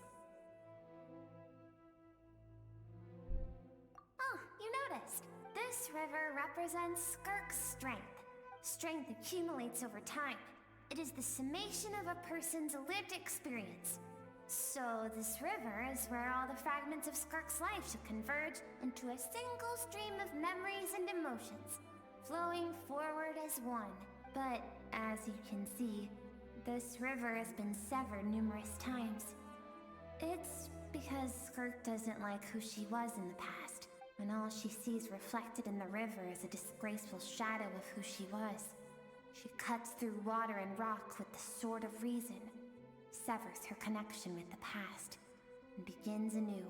Oh, you noticed. This river represents Skirk's strength. Strength accumulates over time. It is the summation of a person's lived experience. So this river is where all the fragments of Skirk's life should converge into a single stream of memories and emotions, flowing forward as one. But as you can see, this river has been severed numerous times. It's because Skirk doesn't like who she was in the past, and all she sees reflected in the river is a disgraceful shadow of who she was. She cuts through water and rock with the sword of reason, severs her connection with the past, and begins anew.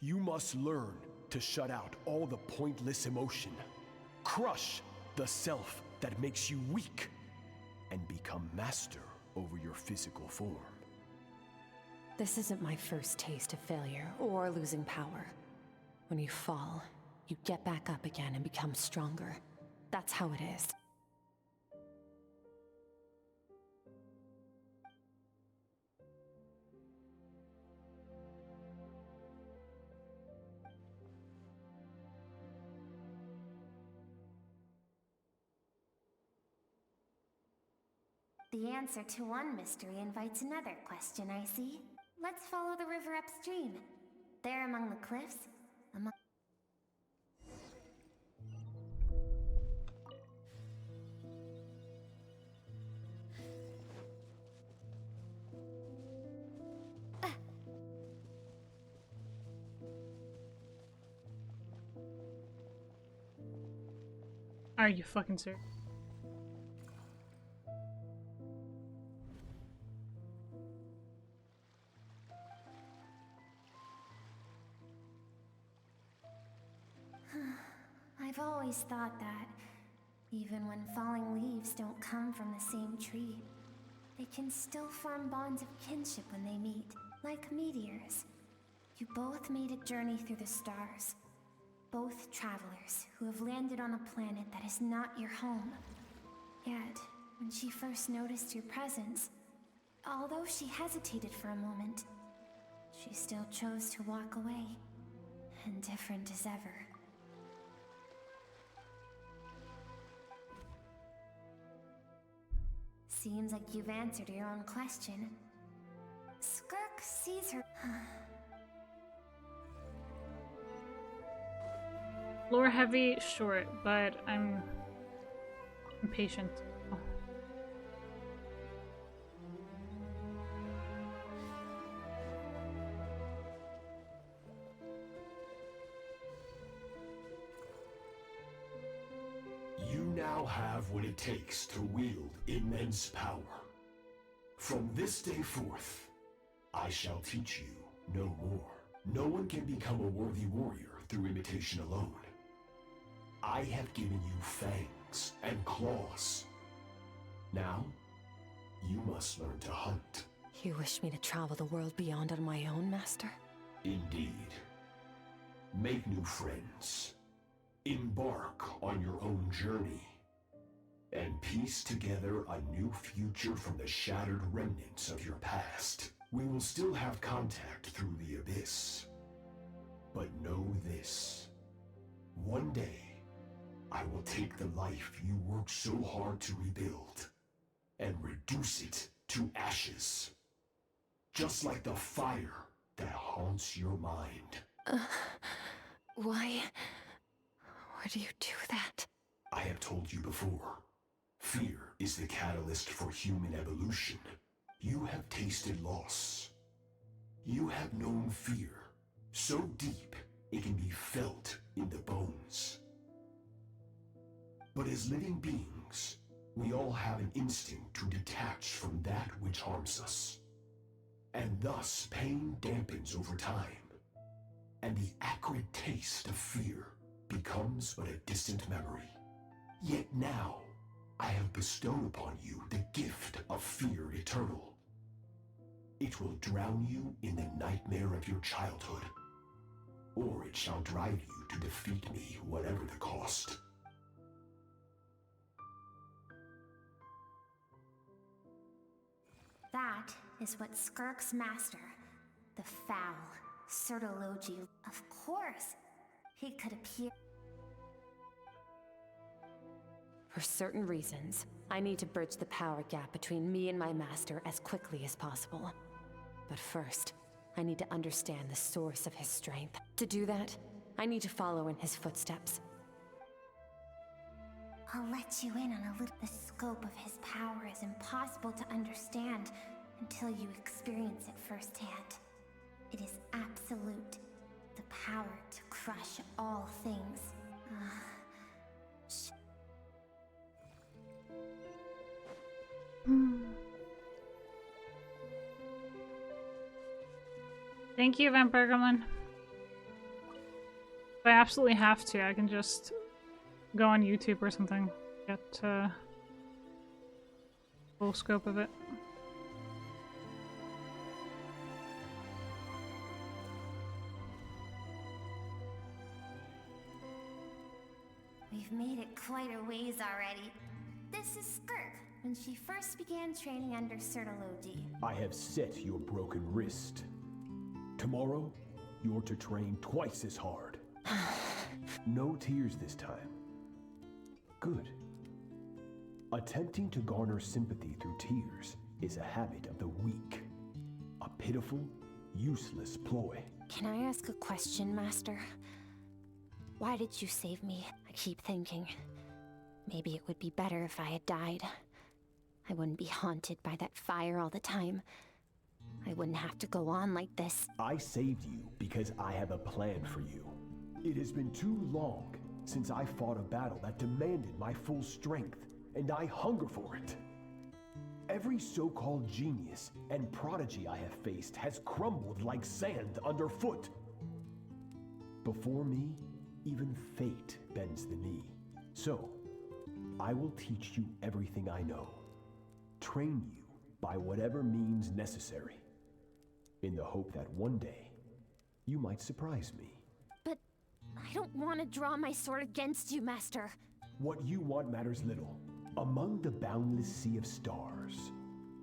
You must learn to shut out all the pointless emotion. Crush the self that makes you weak, and become master over your physical form. This isn't my first taste of failure or losing power. When you fall, you get back up again and become stronger. That's how it is. The answer to one mystery invites another question, I see. Let's follow the river upstream. There among the cliffs, among... Are you fucking serious? I've always thought that, even when falling leaves don't come from the same tree, they can still form bonds of kinship when they meet, like meteors. You both made a journey through the stars. Both travelers who have landed on a planet that is not your home. Yet, when she first noticed your presence, although she hesitated for a moment, she still chose to walk away, indifferent as ever. Seems like you've answered your own question. Skirk sees her... Lore heavy, short, but I'm impatient. Oh. You now have what it takes to wield immense power. From this day forth, I shall teach you no more. No one can become a worthy warrior through imitation alone. I have given you fangs and claws. Now, you must learn to hunt. You wish me to travel the world beyond on my own, Master? Indeed. Make new friends. Embark on your own journey. And piece together a new future from the shattered remnants of your past. We will still have contact through the abyss. But know this. One day, I will take the life you worked so hard to rebuild and reduce it to ashes. Just like the fire that haunts your mind. Why would you do that? I have told you before. Fear is the catalyst for human evolution. You have tasted loss. You have known fear so deep it can be felt in the bones. But as living beings, we all have an instinct to detach from that which harms us. And thus pain dampens over time, and the acrid taste of fear becomes but a distant memory. Yet now, I have bestowed upon you the gift of fear eternal. It will drown you in the nightmare of your childhood, or it shall drive you to defeat me, whatever the cost. That is what Skirk's master, the foul, Sertologi, of course, he could appear. For certain reasons, I need to bridge the power gap between me and my master as quickly as possible. But first, I need to understand the source of his strength. To do that, I need to follow in his footsteps. I'll let you in on a little. The scope of his power is impossible to understand until you experience it firsthand. It is absolute. The power to crush all things. Thank you, Vampire Gremlin. If I absolutely have to, I can just go on YouTube or something. Get full scope of it. We've made it quite a ways already. This is Skirk, when she first began training under Sertologi. I have set your broken wrist. Tomorrow, you're to train twice as hard. No tears this time. Good. Attempting to garner sympathy through tears is a habit of the weak. A pitiful, useless ploy. Can I ask a question, Master? Why did you save me? I keep thinking, maybe it would be better if I had died. I wouldn't be haunted by that fire all the time. I wouldn't have to go on like this. I saved you because I have a plan for you. It has been too long since I fought a battle that demanded my full strength, and I hunger for it. Every so-called genius and prodigy I have faced has crumbled like sand underfoot. Before me, even fate bends the knee. So, I will teach you everything I know. Train you by whatever means necessary, in the hope that one day, you might surprise me. But I don't want to draw my sword against you, Master. What you want matters little. Among the boundless sea of stars,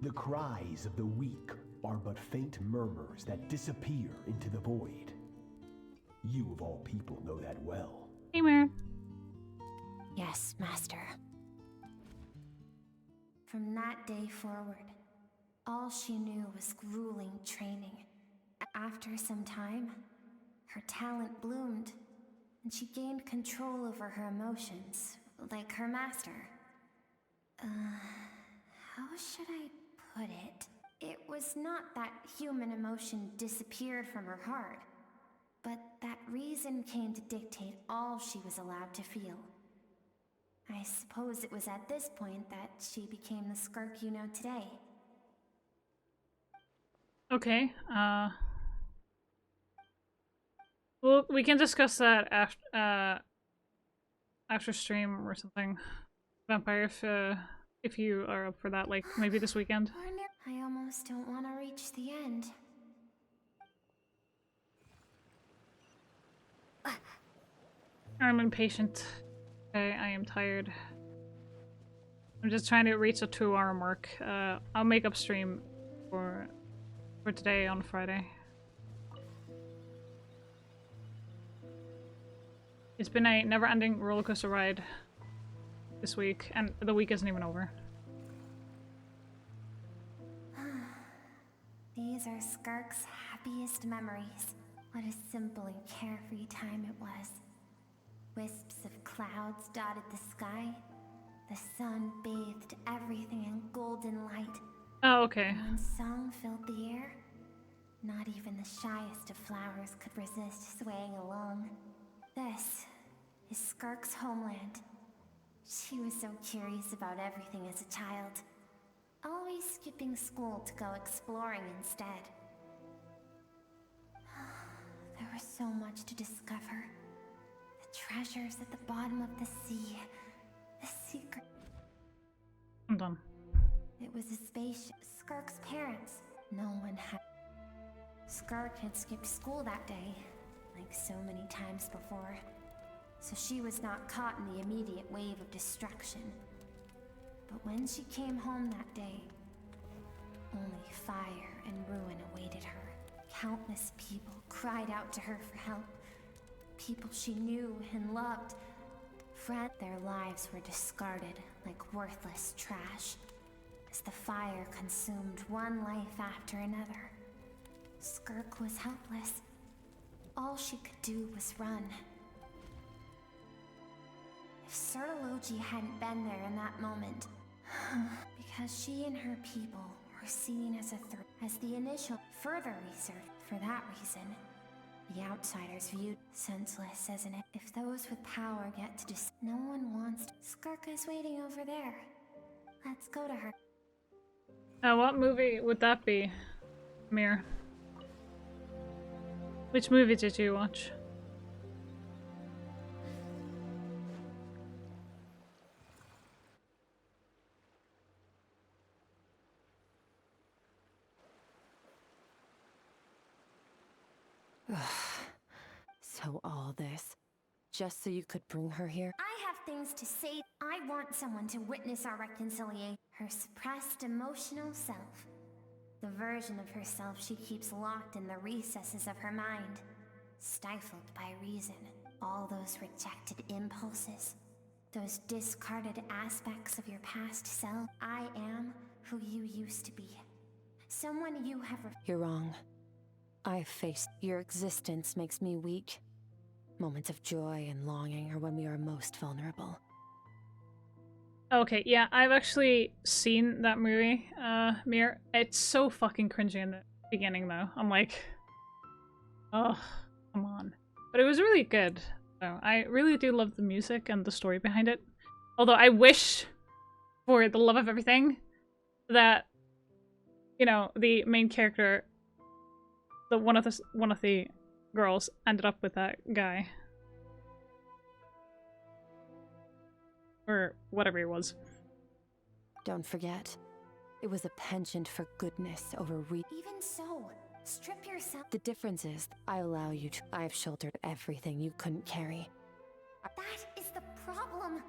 the cries of the weak are but faint murmurs that disappear into the void. You of all people know that well. Hey, Mare. Yes, Master. From that day forward, all she knew was grueling training. After some time, her talent bloomed, and she gained control over her emotions, like her master. How should I put it? It was not that human emotion disappeared from her heart, but that reason came to dictate all she was allowed to feel. I suppose it was at this point that she became the Skirk you know today. Okay, well, we can discuss that after, after stream or something. Vampire, if you are up for that, like maybe this weekend. I almost don't want to reach the end. I'm impatient. Okay, I am tired. I'm just trying to reach a 2-hour mark. I'll make up stream for today on Friday. It's been a never-ending rollercoaster ride this week, and the week isn't even over. These are Skirk's happiest memories. What a simple and carefree time it was. Wisps of clouds dotted the sky. The sun bathed everything in golden light. Oh, okay. And when song filled the air, not even the shyest of flowers could resist swaying along. This is Skirk's homeland. She was so curious about everything as a child, always skipping school to go exploring instead. There was so much to discover. The treasures at the bottom of the sea. The secret. I'm done. It was a spaceship. Skirk's parents. No one had. Skirk had skipped school that day, like so many times before. So she was not caught in the immediate wave of destruction. But when she came home that day, only fire and ruin awaited her. Countless people cried out to her for help. People she knew and loved. Their lives were discarded like worthless trash, as the fire consumed one life after another. Skirk was helpless. All she could do was run. If Sertology hadn't been there in that moment, because she and her people were seen as a threat, as the initial further research, for that reason, the outsiders viewed senseless, isn't it? If those with power get to no one wants to. Skirk is waiting over there. Let's go to her. What movie would that be, Mir? Which movie did you watch? So all this, just so you could bring her here? I have things to say. I want someone to witness our reconciliation. Her suppressed emotional self. The version of herself she keeps locked in the recesses of her mind. Stifled by reason. All those rejected impulses. Those discarded aspects of your past self. I am who you used to be. Someone you have... You're wrong. I've faced your existence makes me weak. Moments of joy and longing are when we are most vulnerable. Okay, yeah, I've actually seen that movie, Mir. It's so fucking cringy in the beginning, though. I'm like, oh, come on. But it was really good. So I really do love the music and the story behind it. Although I wish, for the love of everything, that, you know, the main character, one of the girls, ended up with that guy. Or whatever it was. Don't forget, it was a penchant for goodness over Even so, strip yourself. The difference is, I allow you to. I've shouldered everything you couldn't carry. That is the problem.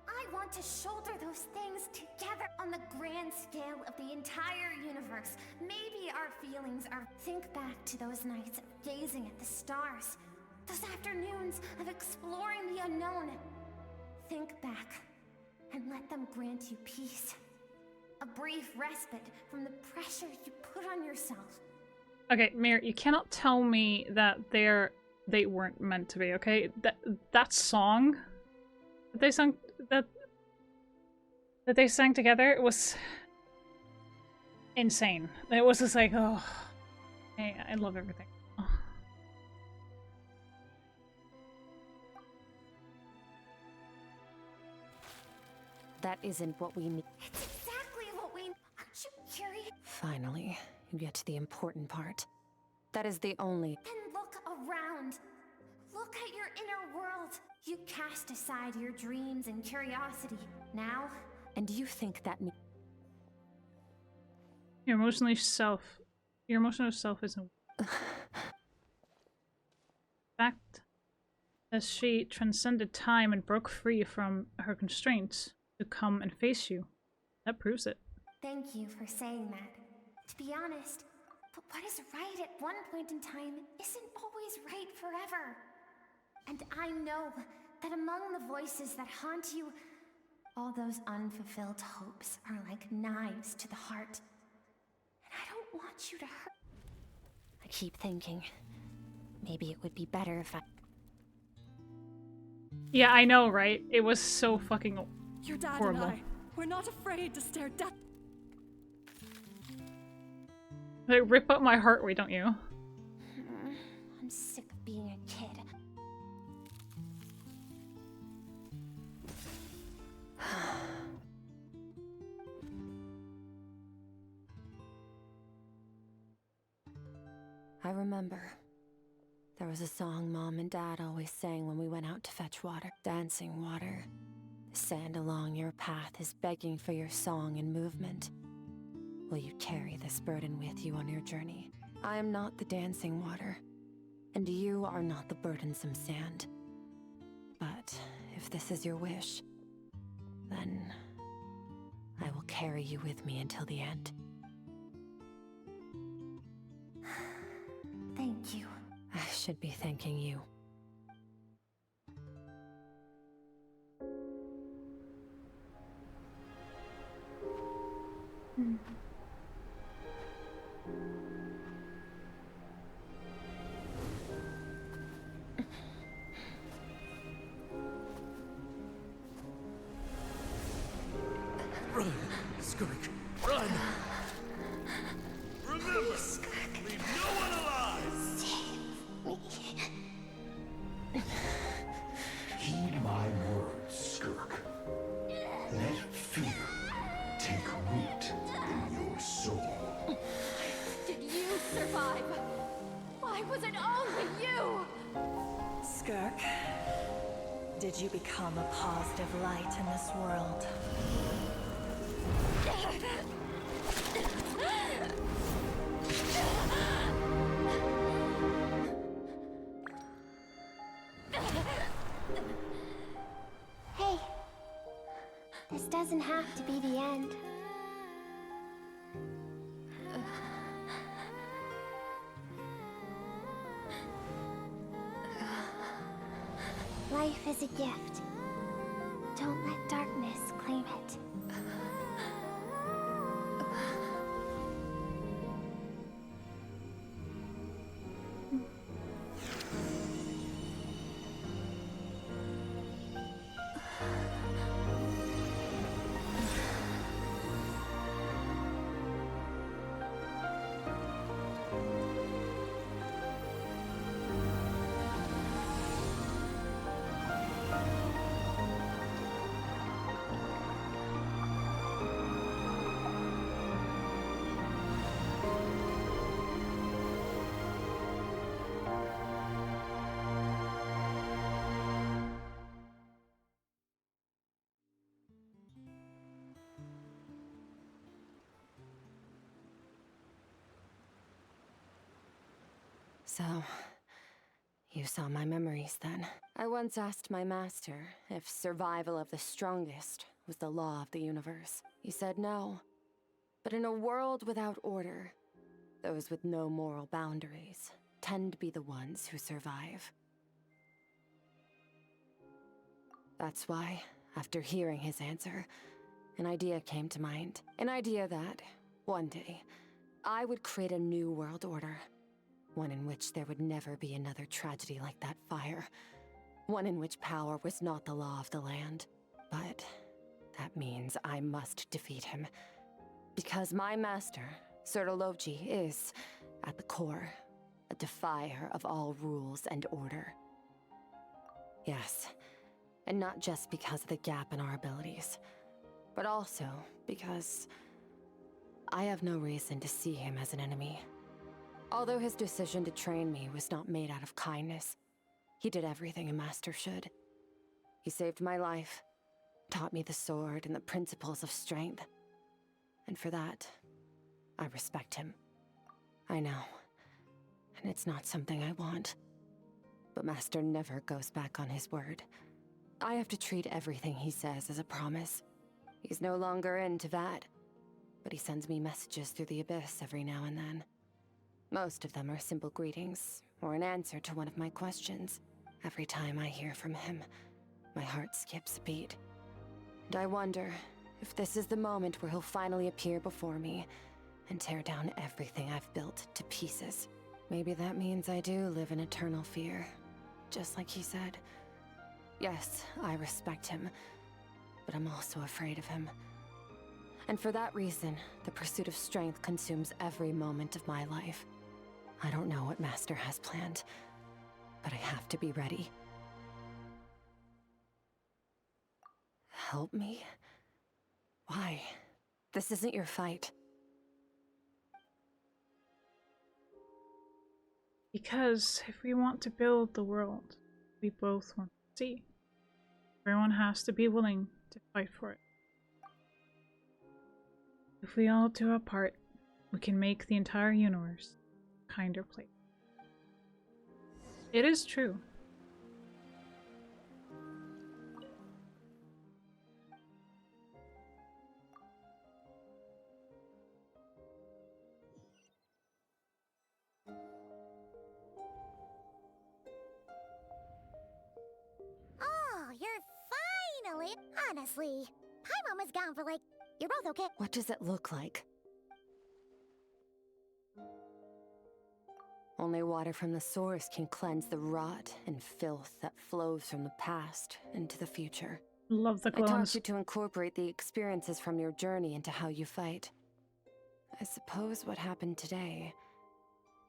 I want to shoulder those things together on the grand scale of the entire universe. Maybe our feelings are... Think back to those nights of gazing at the stars. Those afternoons of exploring the unknown. Think back, and let them grant you peace. A brief respite from the pressure you put on yourself. Okay, Mir, you cannot tell me that they weren't meant to be, okay? That song that they sung that they sang together was insane. It was just like, oh, I love everything. That isn't what we need. It's exactly what we... Aren't you curious? Finally, you get to the important part. That is the only... Then look around. Look Look at your inner world. You cast aside your dreams and curiosity. Now, And do you think that means Your emotional self isn't. In fact, as she transcended time and broke free from her constraints to come and face you, that proves it. thank you for saying that. To be honest, but what is right at one point in time isn't always right forever. And I know that among the voices that haunt you, all those unfulfilled hopes are like knives to the heart. And I don't want you to hurt. I keep thinking, maybe it would be better if I... Yeah, I know, right? It was so fucking Your dad horrible. and I, we're not afraid to stare death. They rip up my heart, wait, don't you? I'm sick of being a kid. I remember. There was a song Mom and Dad always sang when we went out to fetch water. Dancing water. The sand along your path is begging for your song and movement. Will you carry this burden with you on your journey? I am not the dancing water, and you are not the burdensome sand. But if this is your wish, then I will carry you with me until the end. Thank you. I should be thanking you. Run, Skirk, run! Remember, leave no one alive! Heed my words, Skirk. Let fear take root in your soul. Did you survive? Why was it only you? Skirk, did you become a positive light in this world? Hey, this doesn't have to be the end. Life is a gift. Don't let darkness claim it. So, you saw my memories then. I once asked my master if survival of the strongest was the law of the universe. He said no. But in a world without order, those with no moral boundaries tend to be the ones who survive. That's why, after hearing his answer, an idea came to mind. An idea that, one day, I would create a new world order. One in which there would never be another tragedy like that fire. One in which power was not the law of the land. But that means I must defeat him. Because my master, Sertalovji, is, at the core, a defier of all rules and order. Yes, and not just because of the gap in our abilities, but also because I have no reason to see him as an enemy. Although his decision to train me was not made out of kindness, He did everything a master should. He saved my life, taught me the sword and the principles of strength. And for that, I respect him. I know. And it's not something I want. But Master never goes back on his word. I have to treat everything he says as a promise. He's no longer into that. But he sends me messages through the abyss every now and then. Most of them are simple greetings, or an answer to one of my questions. Every time I hear from him, my heart skips a beat. And I wonder if this is the moment where he'll finally appear before me and tear down everything I've built to pieces. Maybe that means I do live in eternal fear, just like he said. Yes, I respect him, but I'm also afraid of him. And for that reason, the pursuit of strength consumes every moment of my life. I don't know what Master has planned, but I have to be ready. Help me? Why? This isn't your fight. Because if we want to build the world we both want to see, everyone has to be willing to fight for it. If we all do our part, we can make the entire universe a kinder place. It is true. Oh, you're finally... Honestly, Paimon was gone for like... You're both okay? What does it look like? Only water from the source can cleanse the rot and filth that flows from the past into the future. Love the I taught clones. you to incorporate the experiences from your journey into how you fight. I suppose what happened today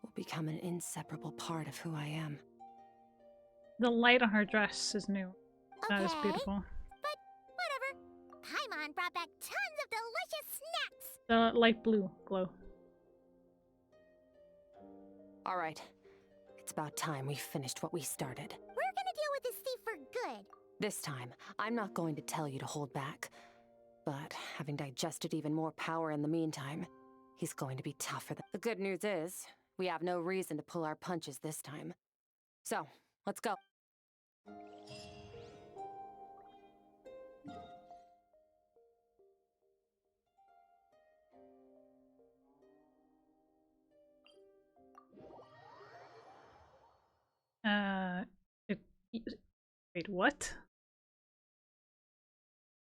will become an inseparable part of who I am. The light on her dress is new. That is Okay, beautiful. but whatever. Paimon brought back tons of delicious snacks. The light blue glow. All right. It's about time we finished what we started. We're gonna deal with this thief for good. This time, I'm not going to tell you to hold back. But having digested even more power in the meantime, he's going to be tougher than... The good news is, we have no reason to pull our punches this time. So, let's go. Wait, what?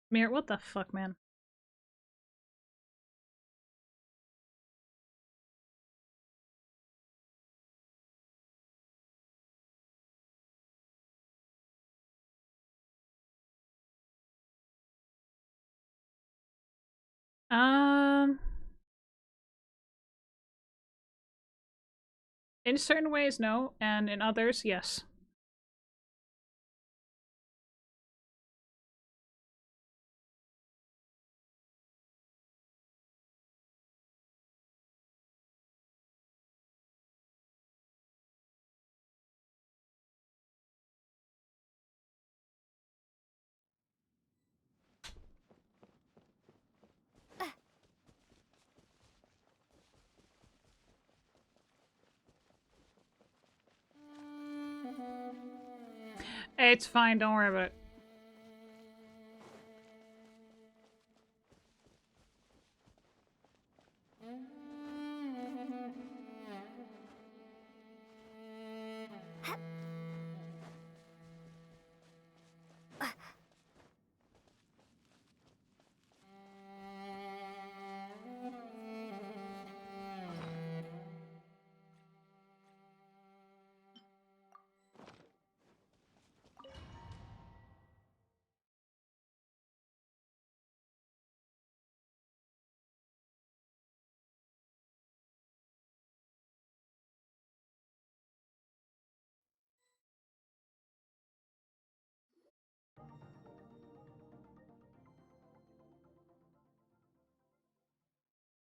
Mir, what the fuck, man? In certain ways, no, and in others, yes. It's fine, don't worry about it.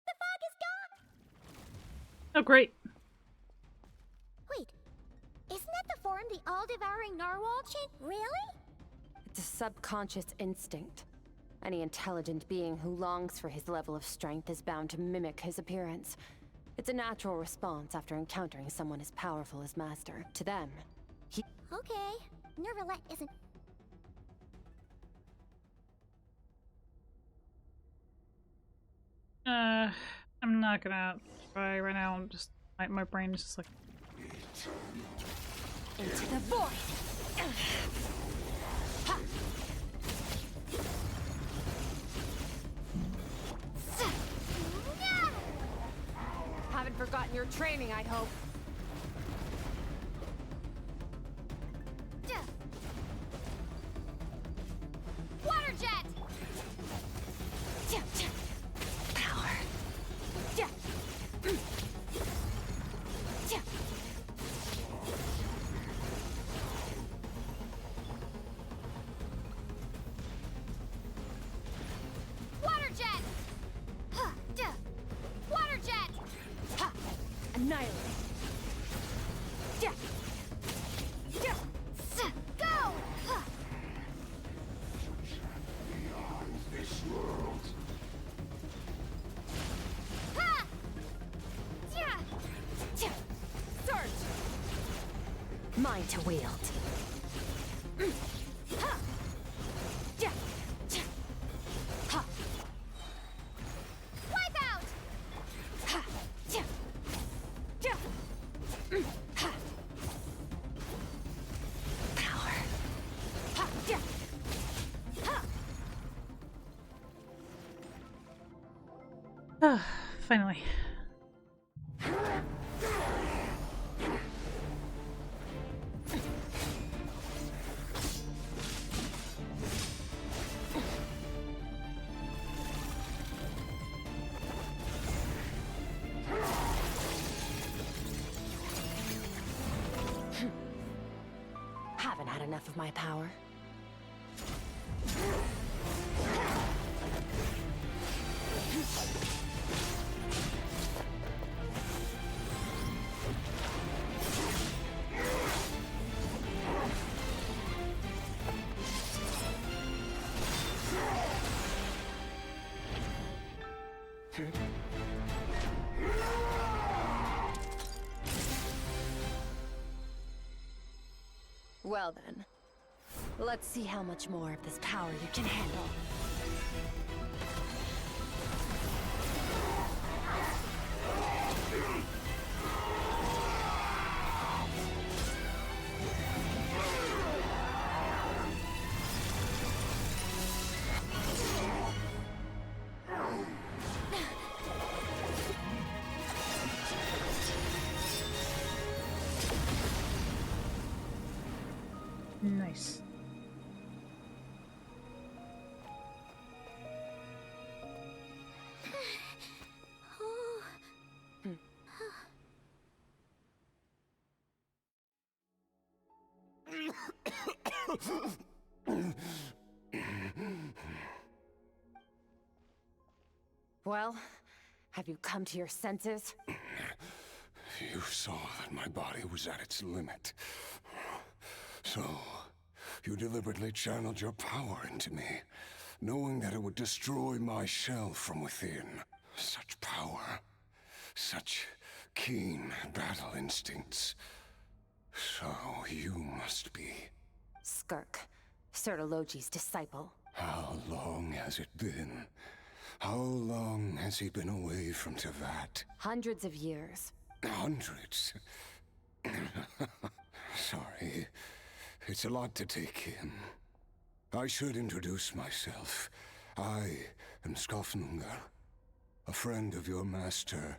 The fog is gone! Oh, great. Wait, isn't that the perform the all-devouring narwhal chant? Really? It's a subconscious instinct. Any intelligent being who longs for his level of strength is bound to mimic his appearance. It's a natural response after encountering someone as powerful as Master. To them, he... Okay. Nervalette isn't... I'm not gonna try right now. I'm just my brain is just like into the void. Haven't forgotten your training, I hope. Water jet! Power. Water jet! Water jet! Annihilate. Go! This world. Surge! Mine to wield. Wipe out! finally. Haven't had enough of my power. Well then, let's see how much more of this power you can handle. Nice. Well, have you come to your senses? You saw that my body was at its limit. So, you deliberately channeled your power into me, knowing that it would destroy my shell from within. Such power. Such keen battle instincts. So, you must be... Skirk, Sertologi's disciple. How long has it been? How long has he been away from Tevat? Hundreds of years. Hundreds? Sorry. It's a lot to take in. I should introduce myself. I am Skofnungar, a friend of your master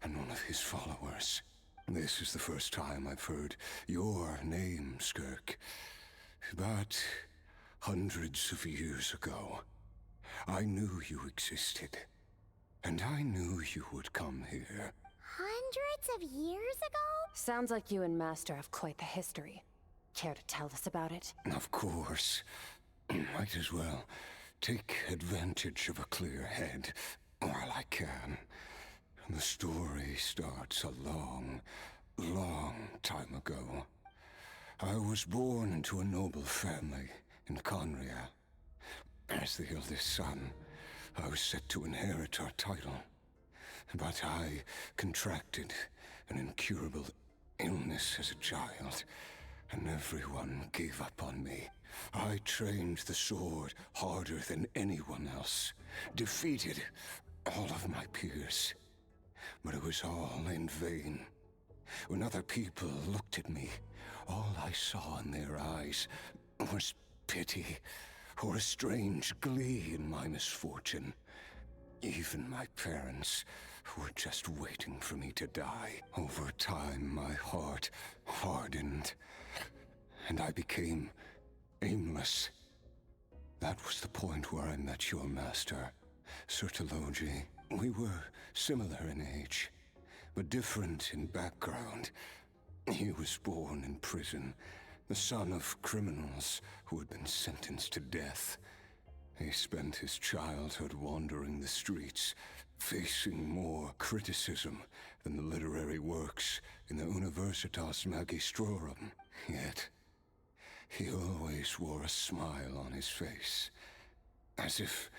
and one of his followers. This is the first time I've heard your name, Skirk. But hundreds of years ago, I knew you existed. And I knew you would come here. Hundreds of years ago? Sounds like you and Master have quite the history. Care to tell us about it? Of course. Might as well take advantage of a clear head while I can. The story starts a long, long time ago. I was born into a noble family in Conria. As the eldest son, I was set to inherit our title. But I contracted an incurable illness as a child, and everyone gave up on me. I trained the sword harder than anyone else, defeated all of my peers. But it was all in vain. When other people looked at me, all I saw in their eyes was pity or a strange glee in my misfortune. Even my parents were just waiting for me to die. Over time, my heart hardened, and I became aimless. That was the point where I met your master, Sir Taloji. We were similar in age, but different in background. He was born in prison, the son of criminals who had been sentenced to death. He spent his childhood wandering the streets, facing more criticism than the literary works in the Universitas Magistrorum. Yet, he always wore a smile on his face, as if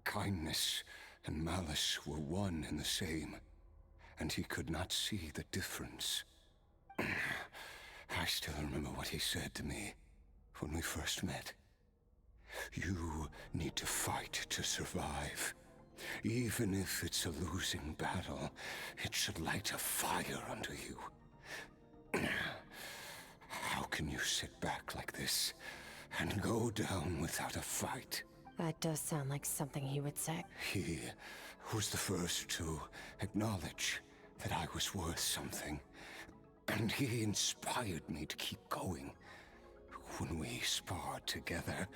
kindness and malice were one and the same, and he could not see the difference. I still remember what he said to me when we first met. You need to fight to survive. Even if it's a losing battle, it should light a fire under you. How can you sit back like this and go down without a fight? That does sound like something he would say. He was the first to acknowledge that I was worth something, and he inspired me to keep going. When we sparred together,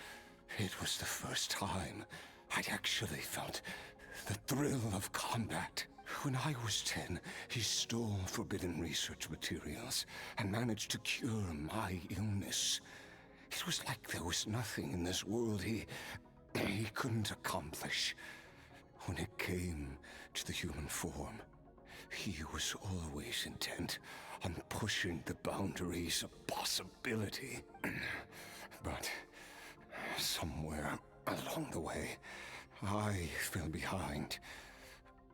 it was the first time I'd actually felt the thrill of combat. When I was 10, he stole forbidden research materials and managed to cure my illness. It was like there was nothing in this world he couldn't accomplish. When it came to the human form, he was always intent on pushing the boundaries of possibility. But somewhere along the way, I fell behind.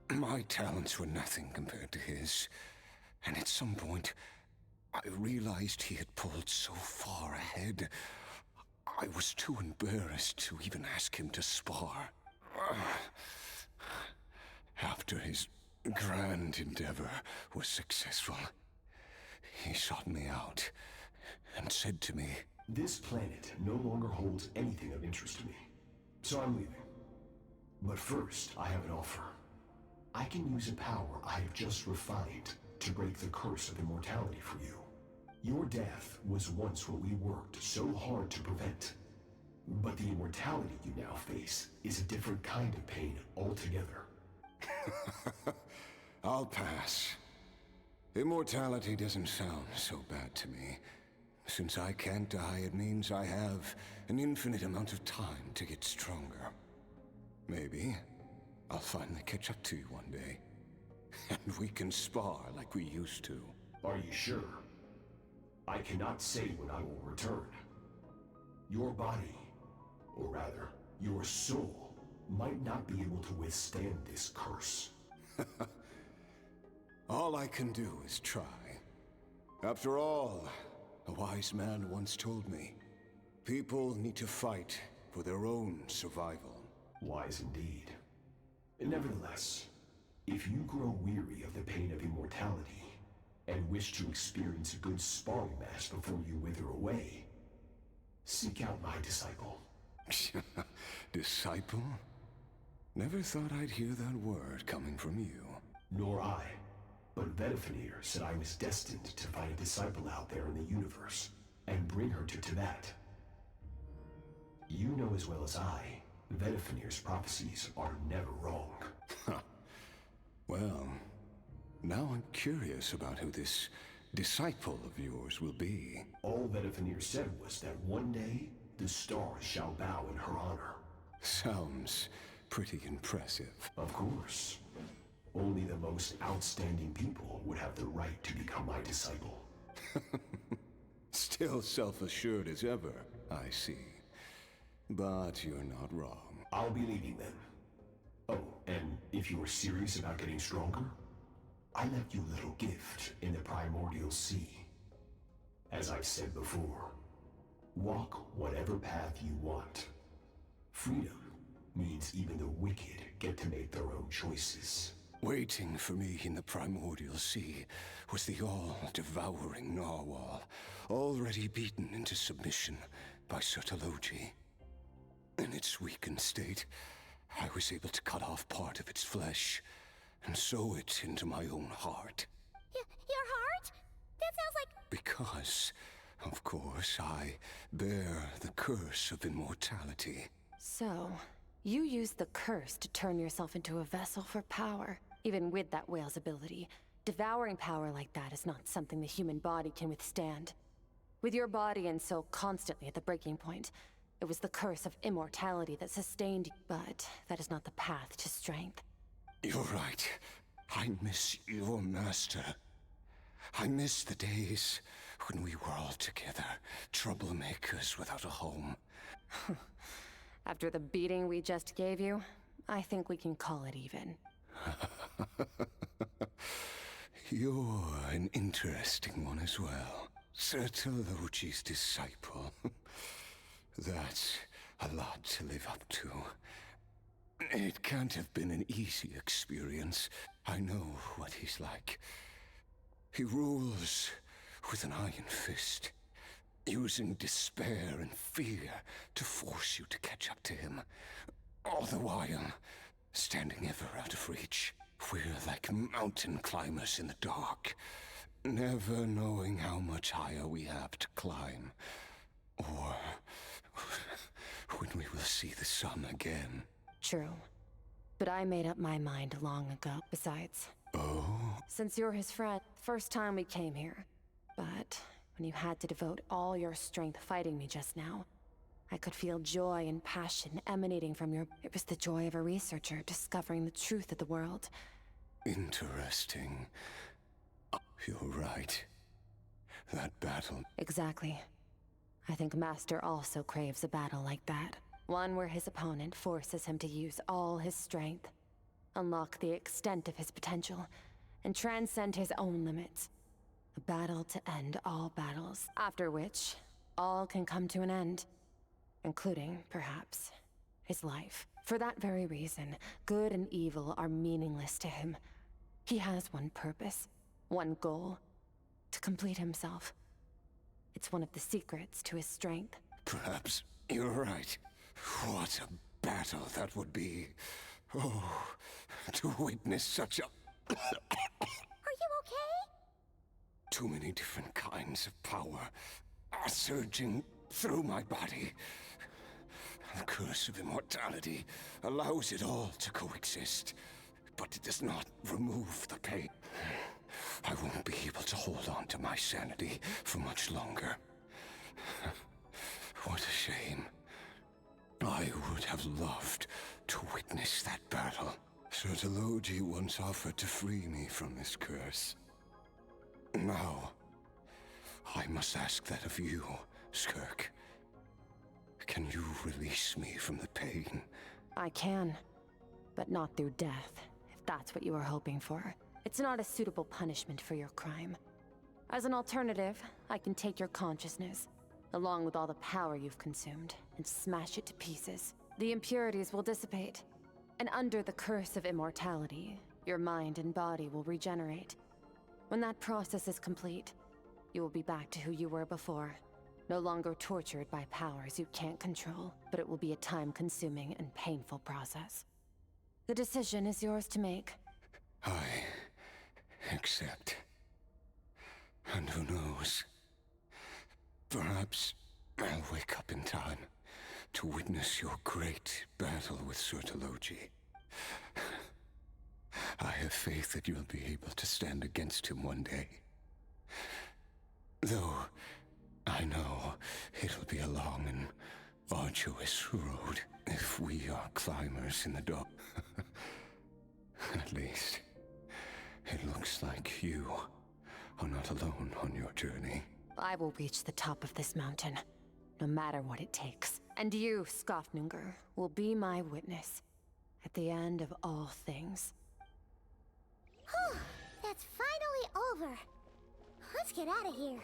My talents were nothing compared to his, and at some point, I realized he had pulled so far ahead, I was too embarrassed to even ask him to spar. After his grand endeavor was successful, he sought me out and said to me, "This planet no longer holds anything of interest to me, so I'm leaving. But first, I have an offer. I can use a power I have just refined to break the curse of immortality for you. Your death was once what we worked so hard to prevent. But the immortality you now face is a different kind of pain altogether." I'll pass. Immortality doesn't sound so bad to me. Since I can't die, it means I have an infinite amount of time to get stronger. Maybe I'll finally catch up to you one day, and we can spar like we used to. Are you sure? I cannot say when I will return. Your body, or rather, your soul, might not be able to withstand this curse. All I can do is try. After all, a wise man once told me, people need to fight for their own survival. Wise indeed. Nevertheless, if you grow weary of the pain of immortality and wish to experience a good sparring match before you wither away, seek out my disciple. Disciple? Never thought I'd hear that word coming from you. Nor I. But Vedifenir said I was destined to find a disciple out there in the universe and bring her to Tibet. You know as well as I, Vedifenir's prophecies are never wrong. Well, now I'm curious about who this disciple of yours will be. All Vedifenir said was that one day, the stars shall bow in her honor. Sounds pretty impressive. Of course. Only the most outstanding people would have the right to become my disciple. Still Still self-assured as ever, I see. But you're not wrong. I'll be leading them. Oh, and if you were serious about getting stronger, I left you a little gift in the primordial sea. As I've said before, walk whatever path you want. Freedom means even the wicked get to make their own choices. Waiting for me in the primordial sea was the all-devouring narwhal, already beaten into submission by Sertologi. In its weakened state, I was able to cut off part of its flesh and sew it into my own heart. Your heart? That sounds like... Because, of course, I bear the curse of immortality. So, you used the curse to turn yourself into a vessel for power. Even with that whale's ability, devouring power like that is not something the human body can withstand. With your body and soul constantly at the breaking point, it was the curse of immortality that sustained you. But that is not the path to strength. You're right. I miss your master. I miss the days when we were all together, troublemakers without a home. After the beating we just gave you, I think we can call it even. You're an interesting one as well. Sertologi's disciple. That's a lot to live up to. It can't have been an easy experience. I know what he's like. He rules with an iron fist, using despair and fear to force you to catch up to him. All the while, standing ever out of reach. We're like mountain climbers in the dark, never knowing how much higher we have to climb, or when we will see the sun again. True. But I made up my mind long ago. Besides, since you're his friend, first time we came here. But when you had to devote all your strength fighting me just now, I could feel joy and passion emanating from your... It was the joy of a researcher discovering the truth of the world. Interesting. You're right. That battle... Exactly. I think Master also craves a battle like that. One where his opponent forces him to use all his strength, unlock the extent of his potential, and transcend his own limits. A battle to end all battles, after which all can come to an end. Including, perhaps, his life. For that very reason, good and evil are meaningless to him. He has one purpose, one goal: to complete himself. It's one of the secrets to his strength. Perhaps you're right. What a battle that would be. Oh, to witness such a... Are you okay? Too many different kinds of power are surging through my body. The curse of immortality allows it all to coexist, but it does not remove the pain. I won't be able to hold on to my sanity for much longer. What a shame. I would have loved to witness that battle. Sertologi once offered to free me from this curse. Now, I must ask that of you, Skirk. Can you release me from the pain? I can, but not through death, if that's what you are hoping for. It's not a suitable punishment for your crime. As an alternative, I can take your consciousness, along with all the power you've consumed, and smash it to pieces. The impurities will dissipate, and under the curse of immortality, your mind and body will regenerate. When that process is complete, you will be back to who you were before. No longer tortured by powers you can't control, but it will be a time-consuming and painful process. The decision is yours to make. I accept. And who knows? Perhaps I'll wake up in time to witness your great battle with Sertologi. I have faith that you'll be able to stand against him one day. Though I know it'll be a long and arduous road if we are climbers in the dark. At least, it looks like you are not alone on your journey. I will reach the top of this mountain, no matter what it takes. And you, Skofnunger, will be my witness at the end of all things. Whew, that's finally over. Let's get out of here.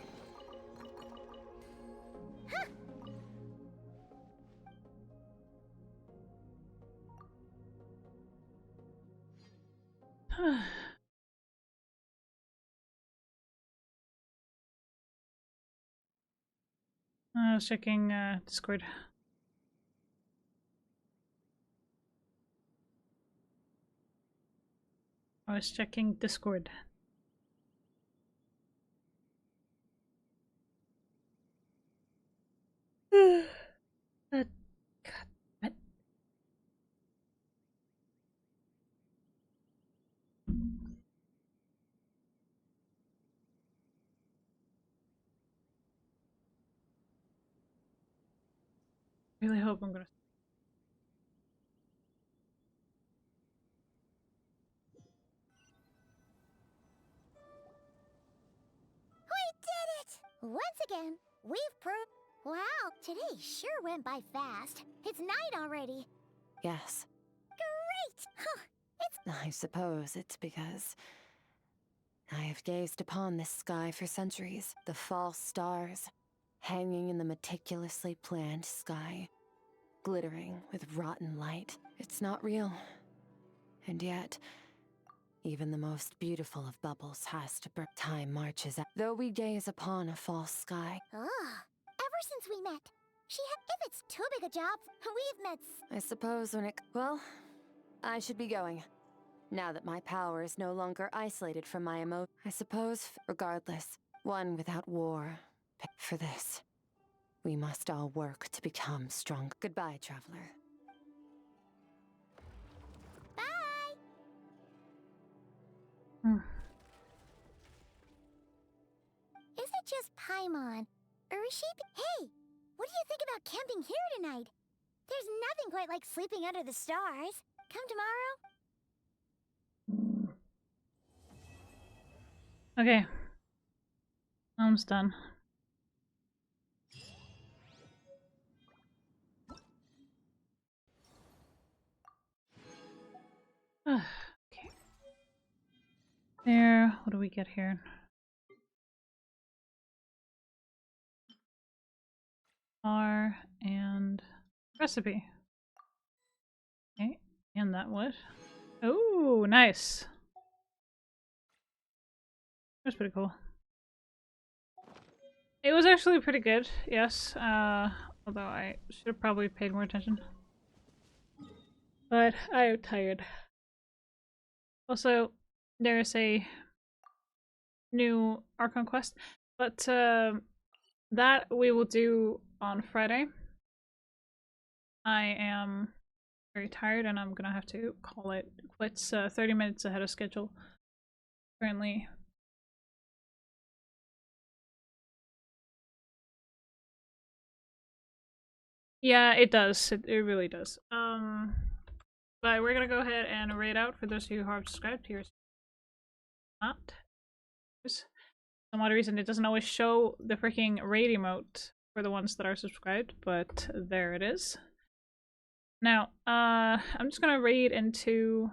Huh. I was checking Discord. I was checking Discord. God. What? Really hope I'm gonna. We did it! Once again, we've proved. Wow, today sure went by fast. It's night already. Yes. Great! Huh. I suppose it's because I have gazed upon this sky for centuries. The false stars, hanging in the meticulously planned sky, glittering with rotten light. It's not real. And yet, even the most beautiful of bubbles has to burn. Time marches out. Though we gaze upon a false sky. Ugh. Ever since we met, if it's too big a job, we've met. I suppose when it. Well, I should be going. Now that my power is no longer isolated from my emotions. I suppose, regardless, one without war. For this, we must all work to become strong. Goodbye, traveler. Bye! Is it just Paimon? Or is she... Hey! What do you think about camping here tonight? There's nothing quite like sleeping under the stars. Come tomorrow? Okay. Almost done. Okay. There. What do we get here? R and recipe. Okay. And that wood. Oh, nice. That's pretty cool. It was actually pretty good, yes. Although I should have probably paid more attention. But I am tired. Also, there's a new Archon quest, but that we will do on Friday. I am very tired and I'm gonna have to call it quits 30 minutes ahead of schedule currently. Yeah, it does. It really does. But we're gonna go ahead and raid out for those of you who are subscribed. Here's not. For some odd reason, it doesn't always show the freaking raid emote for the ones that are subscribed, but there it is. Now, I'm just gonna raid into...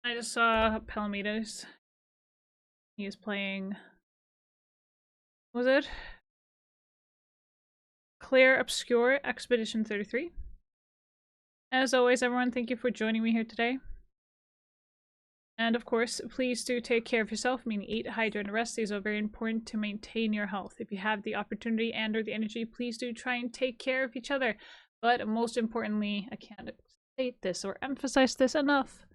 I just saw Palomides. He is playing... What was it? Claire Obscure Expedition 33. As always, everyone, thank you for joining me here today. And of course, please do take care of yourself, meaning eat, hydrate, and rest. These are very important to maintain your health. If you have the opportunity and or the energy, please do try and take care of each other. But most importantly, I can't state this or emphasize this enough.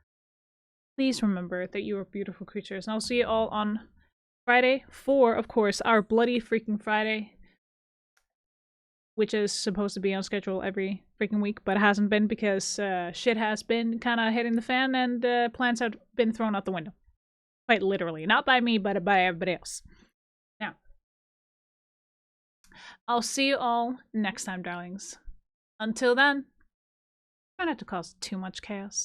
Please remember that you are beautiful creatures. And I'll see you all on Friday for, of course, our Bloody Freaking Friday, which is supposed to be on schedule every freaking week, but it hasn't been because shit has been kind of hitting the fan and plans have been thrown out the window. Quite literally. Not by me, but by everybody else. Now, I'll see you all next time, darlings. Until then, Try not to cause too much chaos.